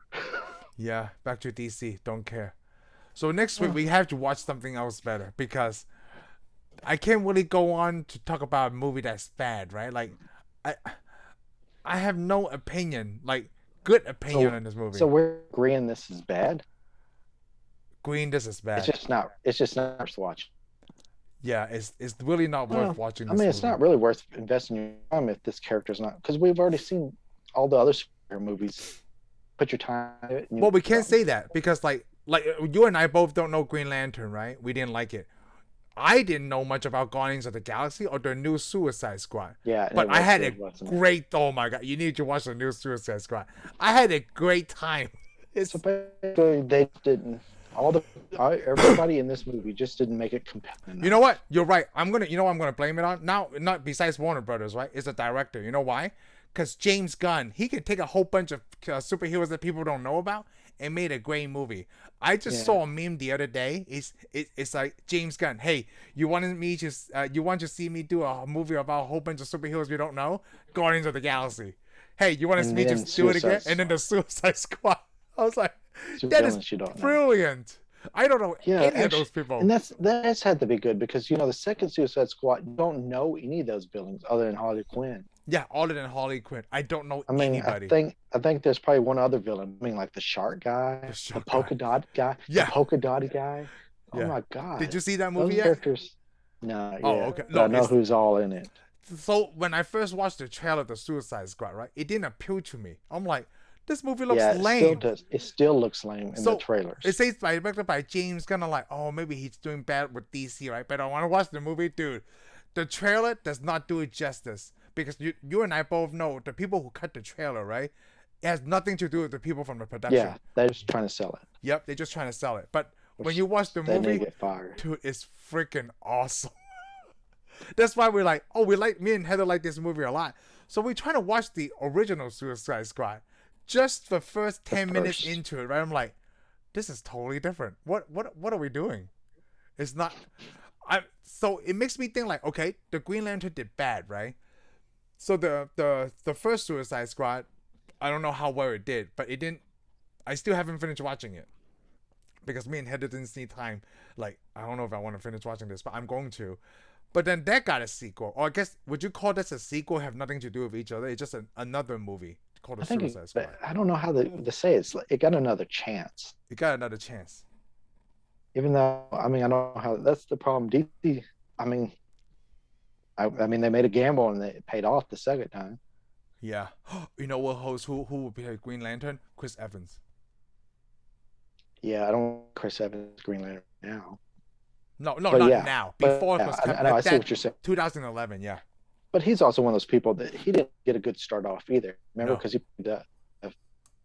Yeah, back to DC, don't care. So next week we have to watch something else better because I can't really go on to talk about a movie that's bad, right? Like, I have no opinion, like good opinion on this movie. So we're agreeing this is bad. Green, this is bad. It's just not worth watching. Yeah, it's really not worth watching. This it's not really worth investing your time if this character's not, because we've already seen all the other superhero movies. Put your time in it. Well, we can't say that because like you and I both don't know Green Lantern, right? We didn't like it. I didn't know much about Guardians of the Galaxy or the new Suicide Squad. Yeah, but I had a great. Oh my God, you need to watch the new Suicide Squad. I had a great time. So basically, they didn't. Everybody in this movie just didn't make it compelling enough. You know what? You're right. I'm gonna blame it on now. Not besides Warner Brothers, right? It's the director. You know why? Because James Gunn, he can take a whole bunch of superheroes that people don't know about and made a great movie. I just saw a meme the other day. It's like James Gunn. Hey, you want to see me do a movie about a whole bunch of superheroes we don't know? Guardians of the Galaxy. Hey, you want to see me just do it again? And then the Suicide Squad. I was like, that is brilliant. I don't know any of those people. And that's had to be good because the second Suicide Squad, you don't know any of those villains other than Harley Quinn. Yeah, other than Harley Quinn, I don't know anybody. I think there's probably one other villain. Like the shark guy, the polka dot guy, the polka dotty guy. Oh Yeah. my god! Did you see that Those movie yet? characters. No, Oh, yeah. okay. But I No, know it's who's all in it. so when I first watched the trailer of the Suicide Squad, right? It didn't appeal to me. I'm like, this movie looks Yeah, it still lame. does. It still looks lame in the So it trailers. says directed by James Gunn. I'm like, oh, maybe he's doing bad with DC, right? But I want to watch the movie, dude. The trailer does not do it justice because you and I both know the people who cut the trailer, right? It has nothing to do with the people from the production. Yeah, they're just trying to sell it. Yep, they're just trying to sell it. But when Which you watch the they need to movie, get fired. dude, it's freaking awesome. That's why we're like, oh, me and Heather like this movie a lot. So we're trying to watch the original Suicide Squad. Just the first 10 minutes into it, right? I'm like, this is totally different. What are we doing? It's not. So it makes me think like, okay, the Green Lantern did bad, right? So the first Suicide Squad, I don't know how well it did, but it didn't. I still haven't finished watching it because me and Heather didn't see time. Like, I don't know if I want to finish watching this, but I'm going to. But then that got a sequel. Or I guess, would you call this a sequel? Have nothing to do with each other. It's just another movie called The Suicide Squad. I don't know how to say it. It got another chance. It got another chance. Even though, I mean, I don't know how. That's the problem. DC, I mean, they made a gamble and it paid off the second time. Yeah. You know what host who would be Green Lantern? Chris Evans. Yeah, I don't Chris Evans Green Lantern now. No, not now. Before it was I see what you're saying. 2011, yeah. But he's also one of those people that he didn't get a good start off either. Remember, because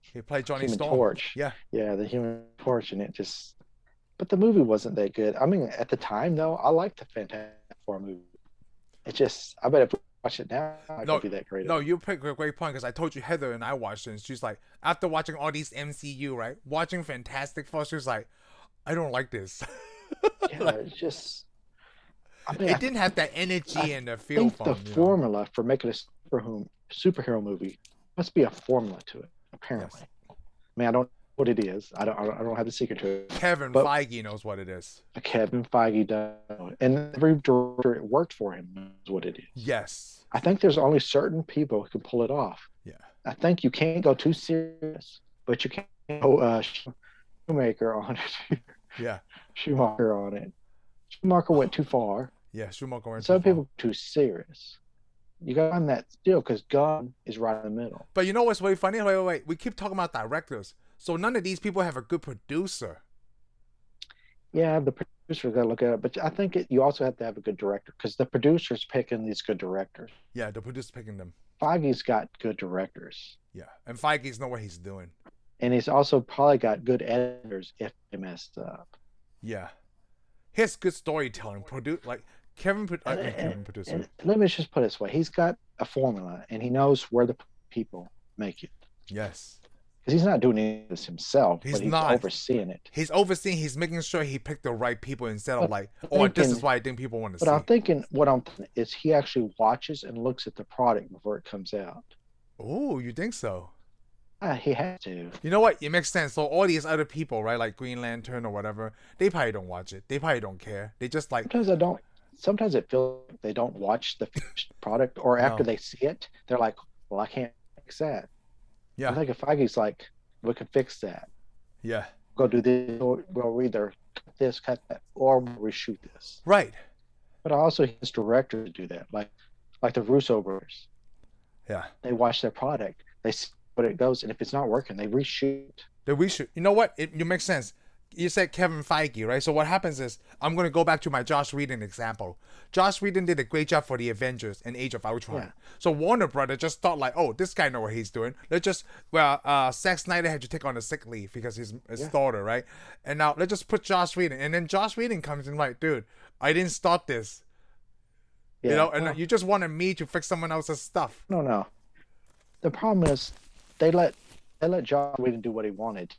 he played Johnny Human Storm. Torch. Yeah, the Human Torch, and it just. But the movie wasn't that good. I mean, at the time though, I liked the Fantastic Four movie. It just, I bet if we watch it now, it won't be that great. No, you picked a great point because I told you Heather and I watched it, and she's like, after watching all these MCU, right, watching Fantastic Four, she was like, I don't like this. Yeah, it's just. I mean, it didn't have that energy and the feel. The formula for making a superhero movie must be a formula to it. Apparently, yes. I mean, I don't know what it is. I don't have the secret to it. Kevin Feige knows what it is. Kevin Feige does, and every director it worked for him knows what it is. Yes, I think there's only certain people who can pull it off. Yeah, I think you can't go too serious, but you can't go Shoemaker on it. Yeah, Schumacher on it. Schumacher went too far. Yeah, Schumacher went too far. Some people too serious. You got on that still because Gunn is right in the middle. But you know what's really funny? Wait. We keep talking about directors. So none of these people have a good producer. Yeah, the producer got to look at it. But I think you also have to have a good director because the producer's picking these good directors. Yeah, the producer's picking them. Feige's got good directors. Yeah, and Feige's know what he's doing. And he's also probably got good editors if they messed up. Yeah. He has good storytelling. Kevin producer. Let me just put it this way. He's got a formula, and he knows where the people make it. Yes. Because he's not doing any of this himself, he's not overseeing it. He's making sure he picked the right people instead of this is why I think people want to see. But I'm thinking, is he actually watches and looks at the product before it comes out. Oh, you think so? He has to. You know what? It makes sense. So all these other people, right, like Green Lantern or whatever, they probably don't watch it. They probably don't care. They just like. Sometimes it feels like they don't watch the finished product, or after they see it, they're like, "Well, I can't fix that." Yeah. I think if Feige's like, "We can fix that." Yeah. Go do this. Or we'll either cut that, or we'll reshoot this. Right. But also, his directors do that, like the Russo brothers. Yeah. They watch their product. They see what it goes, and if it's not working, they reshoot. You know what? It makes sense. You said Kevin Feige, right? So what happens is, I'm going to go back to my Joss Whedon example. Joss Whedon did a great job for the Avengers and Age of Ultron. Yeah. So Warner Brothers just thought like, oh, this guy know what he's doing. Zack Snyder had to take on a sick leave because his daughter, right? And now let's just put Joss Whedon. And then Joss Whedon comes in like, dude, I didn't start this. Yeah. You know, and you just wanted me to fix someone else's stuff. No. The problem is they let Joss Whedon do what he wanted.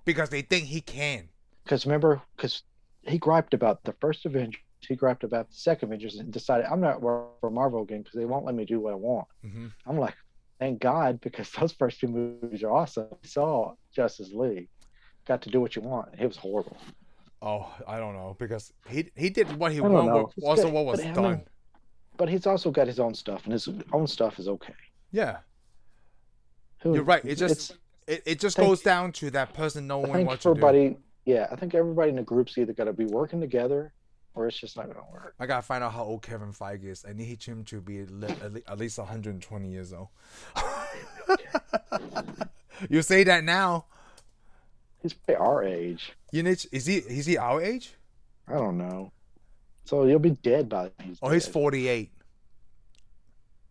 Because they think he can. Because he griped about the first Avengers, he griped about the second Avengers, and decided, I'm not working for Marvel again because they won't let me do what I want. Mm-hmm. I'm like, thank God, because those first two movies are awesome. We saw Justice League. Got to do what you want. It was horrible. Oh, I don't know. Because he did what he wanted, also what was done. But he's also got his own stuff, and his own stuff is okay. Yeah. You're right. It just goes down to that person knowing what to do. Yeah, I think everybody in the group's either got to be working together, or it's just not going to work. I gotta find out how old Kevin Feige is. I need him to be at least 120 years old. You say that now. He's probably our age. Is he our age? I don't know. So he'll be dead by then. He's 48.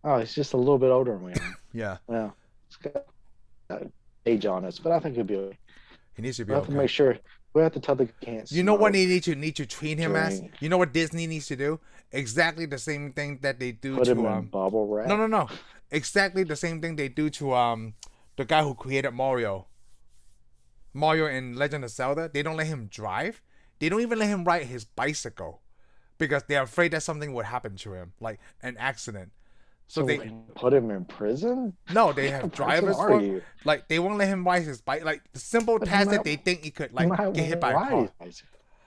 Oh, he's just a little bit older than we are. Yeah. Well, it's got age on us, but I think he'll be okay. He needs to be We have to make sure. We have to tell the kids. You know what they need to treat him as? You know what Disney needs to do? Exactly the same thing that they do Put to him in bubble wrap. No. Exactly the same thing they do to the guy who created Mario. Mario in Legend of Zelda. They don't let him drive. They don't even let him ride his bicycle because they're afraid that something would happen to him, like an accident. So they put him in prison? No, they have drivers for him. Like they won't let him ride his bike. Like the simple task that they think he could get hit by a car.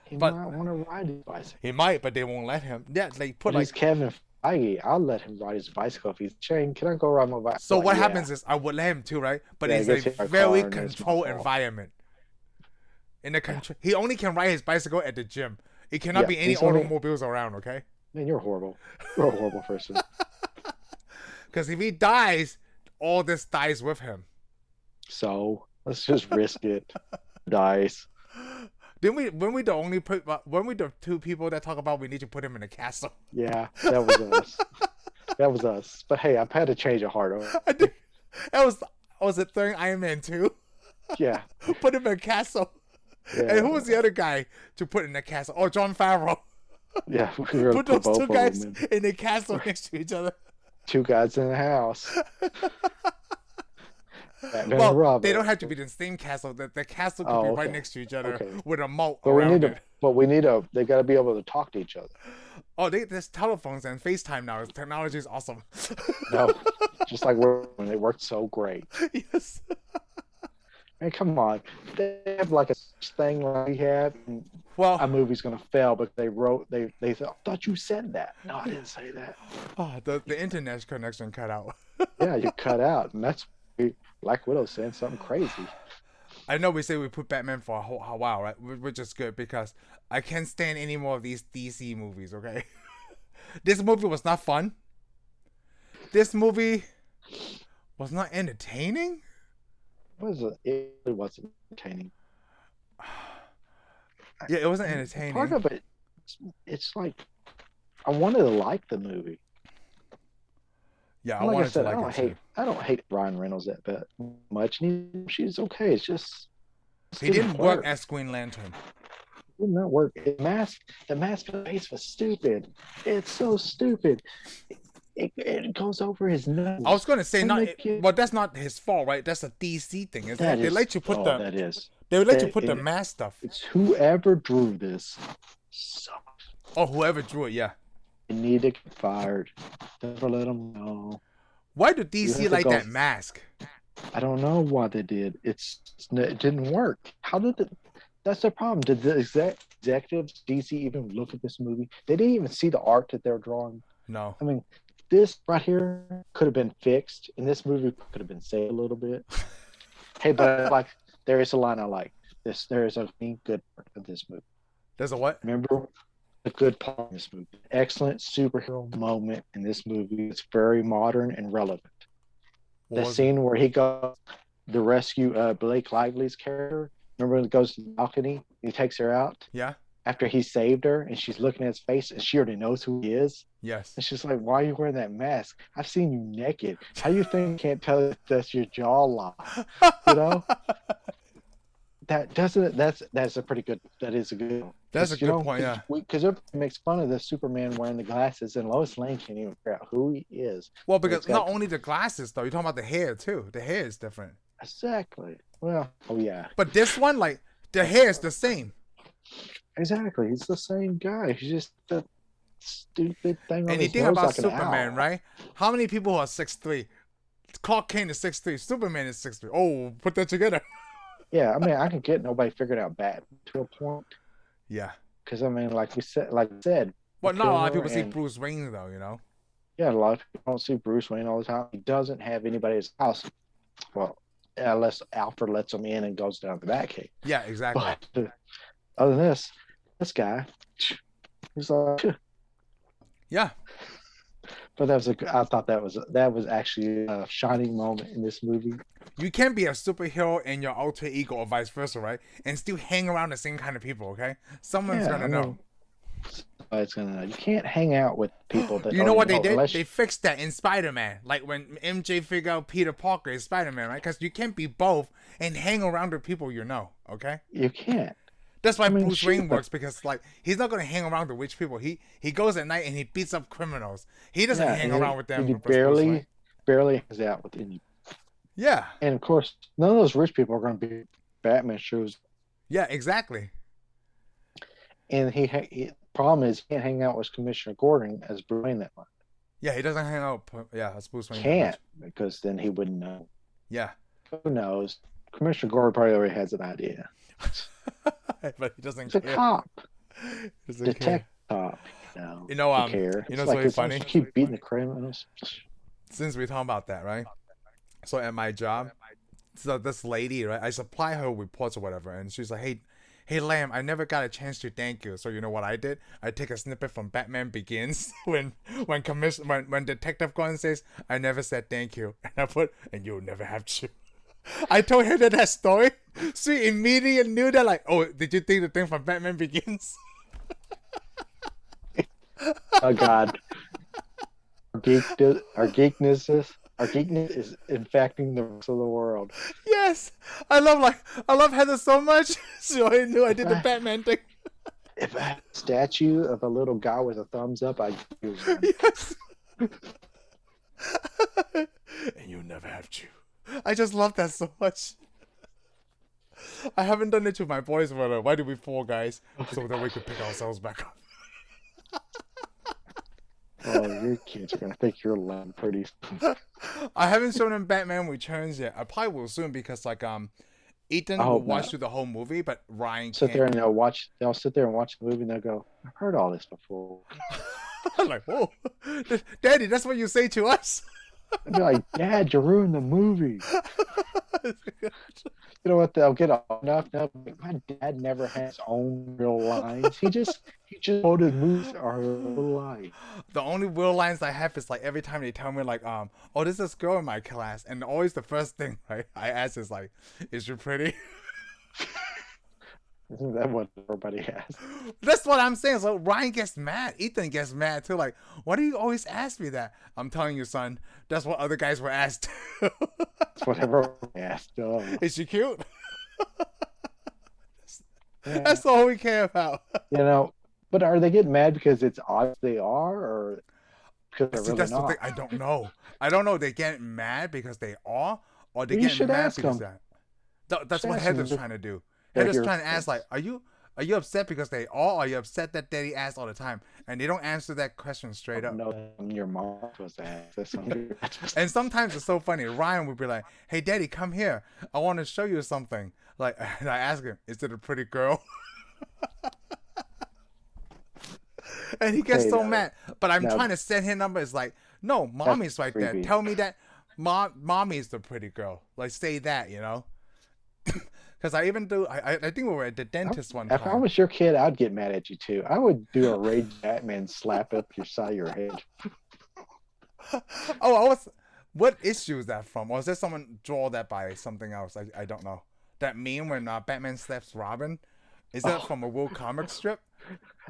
He might want to ride his bicycle. He might, but they won't let him. Yeah, they put he's Kevin Feige. I'll let him ride his bicycle if he's Shane. Can I go ride my bicycle? So what happens is I would let him too, right? But it's a very controlled environment. In the country, he only can ride his bicycle at the gym. It cannot be any automobiles around. Okay. Man, you're horrible. You're a horrible person. Because if he dies, all this dies with him. So let's just risk it. Dies. When we the two people that talk about we need to put him in a castle? Yeah, that was us. That was us. But hey, I've had to change a heart. I think that was it during Iron Man 2? Yeah. Put him in a castle. Yeah. And who was the other guy to put in the castle? Oh, Jon Favreau. Yeah, put those two guys in the castle next to each other. Two guys in the house. Well, they don't have to be in the same castle. The castle could be right next to each other with a moat around it. They got to be able to talk to each other. Oh, there's telephones and FaceTime now. Technology is awesome. No, just like when they worked so great. Yes. Man, come on. They have like a thing like we had. Well, a movie's gonna fail, but they thought, I thought you said that. No, I didn't say that. Oh, the internet connection cut out. Yeah, you cut out, and that's Black Widow saying something crazy. I know we say we put Batman for a while, right? Which is good because I can't stand any more of these DC movies. Okay, this movie was not fun. This movie was not entertaining. It wasn't entertaining. Yeah, it wasn't entertaining. Part of it, it's like I wanted to like the movie. Yeah, I don't hate Ryan Reynolds that much. She's okay. It's just he didn't work as Green Lantern. It did not work. The mask face was stupid. It's so stupid. It goes over his nose. I was going to say but that's not his fault, right? That's a DC thing, isn't it? They let you put They would let you put the mask stuff. It's whoever drew this sucks. Oh, whoever drew it, yeah. They need to get fired. Never let them know. Why do DC like that mask? I don't know why they did. It didn't work. How did it? That's the problem. Did the executives DC even look at this movie? They didn't even see the art that they're drawing. No. I mean, this right here could have been fixed, and this movie could have been saved a little bit. Hey, but there is a line I like. There is a good part of this movie. There's a what? Remember the good part of this movie. Excellent superhero moment in this movie. It's very modern and relevant. The scene where he goes to rescue Blake Lively's character. Remember when he goes to the balcony? He takes her out. Yeah. After he saved her, and she's looking at his face, and she already knows who he is. Yes. And she's like, "Why are you wearing that mask? I've seen you naked. How do you think I can't tell if that's your jawline?" You know. That's a pretty good. That is a good. That's a good point. Yeah. Because it makes fun of the Superman wearing the glasses, and Lois Lane can't even figure out who he is. Well, because not only the glasses though, you're talking about the hair too. The hair is different. Exactly. Well, oh yeah. But this one, like, the hair is the same. Exactly. He's the same guy. He's just the stupid thing on and his you think nose about like Superman, right? How many people are 6'3"? Clark Kent is 6'3". Superman is 6'3". Oh, put that together. Yeah, I mean, I can get nobody figured out Batman to a point. Yeah. Because I mean, like I said. Well, not a lot of people see Bruce Wayne though, you know. Yeah, a lot of people don't see Bruce Wayne all the time. He doesn't have anybody at his house. Well, unless Alfred lets him in and goes down to the Batcave. Yeah, exactly. But other than this guy, he's like, Yeah. but I thought that was actually a shining moment in this movie. You can't be a superhero and your alter ego or vice versa, right? And still hang around the same kind of people, okay? Someone's gonna know. You can't hang out with people that you know what they did? Unless they fixed that in Spider-Man. Like when MJ figured out Peter Parker is Spider-Man, right? Because you can't be both and hang around with people you know, okay? You can't. That's why Bruce Wayne works, because like he's not gonna hang around with rich people. He goes at night and he beats up criminals. He doesn't hang around with them. He barely hangs out with any. Yeah. And of course, none of those rich people are going to be Batman shoes. Yeah, exactly. And he problem is he can't hang out with Commissioner Gordon as Bruce Wayne that much. Yeah, he doesn't hang out. Yeah, as Bruce Wayne. Can't, because then he wouldn't know. Yeah. Who knows? Commissioner Gordon probably already has an idea. But he doesn't care. He's a cop. Detective cop. You know, care. You know what's really funny? Keep beating the criminals. Since we're talking about that, right? So at my job, so this lady, right? I supply her reports or whatever, and she's like, "Hey, Lamb, I never got a chance to thank you." So you know what I did? I take a snippet from Batman Begins when Detective Gordon says, "I never said thank you," and I put, "and you'll never have to." I told her that story. She immediately knew that, like, oh, did you think the thing from Batman Begins? Oh God, our geekness is infecting the rest of the world. Yes, I love Heather so much. She already knew I did the Batman thing. If I had a statue of a little guy with a thumbs up, I'd use him. Yes. And you never have to. I just love that so much. I haven't done it to my boys, but why do we fall, guys? So that we could pick ourselves back up. Oh, your kids are gonna think you're lame pretty soon. I haven't shown them Batman Returns yet. I probably will soon, because like Ethan will watch through the whole movie, but Ryan sit there and they'll sit there and watch the movie and they'll go, I've heard all this before. I'm like, whoa, Daddy, that's what you say to us. I'd be like, Dad, you ruined the movie. You know what? They'll get enough now. My dad never has his own real lines. He just quoted movies are real life. The only real lines I have is like every time they tell me like, oh, there's this girl in my class, and always the first thing I ask is like, is she pretty? Isn't that what everybody has? That's what I'm saying. So Ryan gets mad. Ethan gets mad too. Like, why do you always ask me that? I'm telling you, son. That's what other guys were asked. That's what everyone asked. Oh. Is she cute? Yeah. That's all we care about. You know, but are they getting mad because it's obvious they are, or because they're really that's not? The thing. I don't know. I don't know. They get mad because they are, or they get mad because that. That's what Heather's trying to do. They're just trying to ask, like, are you upset because they are? Or are you upset that Daddy asks all the time? And they don't answer that question straight up. No, your mom was to ask this one. And sometimes it's so funny. Ryan would be like, "Hey, Daddy, come here. I want to show you something." Like, and I ask him, "Is it a pretty girl?" And he gets mad. But I'm trying to set his number. It's like, no, Mommy's right there. Tell me that Mommy's the pretty girl. Like, say that, you know. Because I even do, I think we were at the dentist one time. If I was your kid, I'd get mad at you too. I would do a Rage Batman slap up your side of your head. What issue is that from? Or is there someone draw that by something else? I don't know. That meme when Batman slaps Robin? Is that from a World comic strip?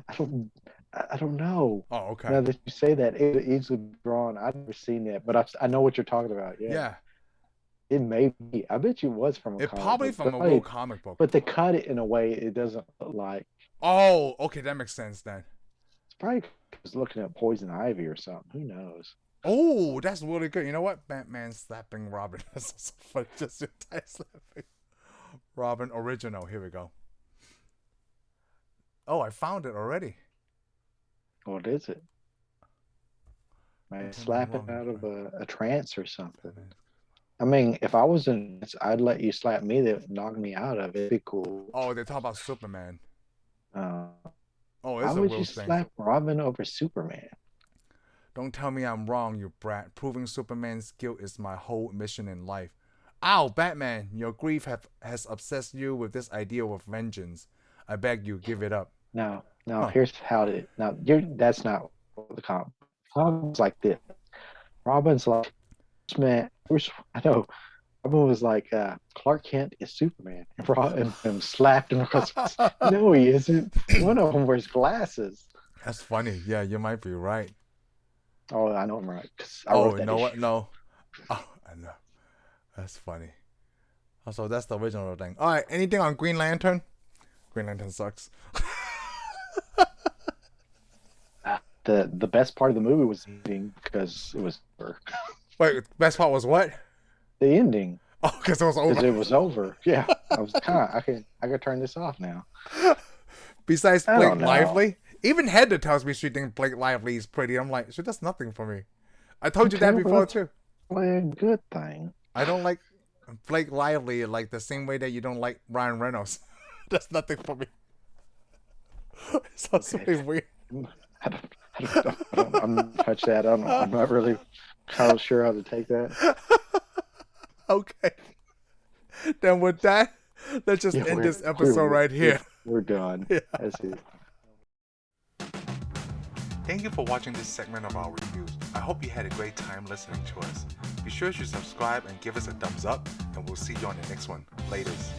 I don't know. Oh, okay. Now that you say that, it easily drawn. I've never seen that, but I know what you're talking about. Yeah. It may be. I bet you it was from a comic book. Probably from a World comic book. But they cut it in a way it doesn't look like. Oh, okay. That makes sense then. It's probably looking at Poison Ivy or something. Who knows? Oh, that's really good. You know what? Batman slapping Robin. That's so funny. Just slapping Robin original. Here we go. Oh, I found it already. What is it? Man, slapping out of a trance or something. I mean, if I was I'd let you slap me. That knock me out of it. It'd be cool. Oh, they're talking about Superman. Oh, it's why would you slap Robin over Superman? Don't tell me I'm wrong, you brat. Proving Superman's guilt is my whole mission in life. Ow, Batman, your grief has obsessed you with this idea of vengeance. I beg you, give it up. No, no. Huh. Here's how it. Now, that's not the comic. Robin's like this. Robin's like, man. I know. Robin was like, Clark Kent is Superman, and Robin slapped him across the face. No, he isn't. One of them wears glasses. That's funny. Yeah, you might be right. Oh, I know I'm right because I Oh, wrote you that know issue. what? No. Oh, I know. That's funny. Also, that's the original thing. All right, anything on Green Lantern? Green Lantern sucks. The best part of the movie was the ending because it was over. Wait, best part was what? The ending Oh, because it was because over. it was over. Yeah, I was kind of I could turn this off now. Besides I Blake don't know. Lively, even Heather tells me she thinks Blake Lively is pretty. I'm like, she does nothing for me. I told you that Okay, well, before that's too. a good thing. I don't like Blake Lively like the same way that you don't like Ryan Reynolds. That's nothing for me. It sounds really weird. I'm not touch that. I'm not really kind of sure how to take that. Okay. Then with that, let's just end this episode right here. We're done. Yeah. That's it. Thank you for watching this segment of our reviews. I hope you had a great time listening to us. Be sure to subscribe and give us a thumbs up, and we'll see you on the next one. Laters.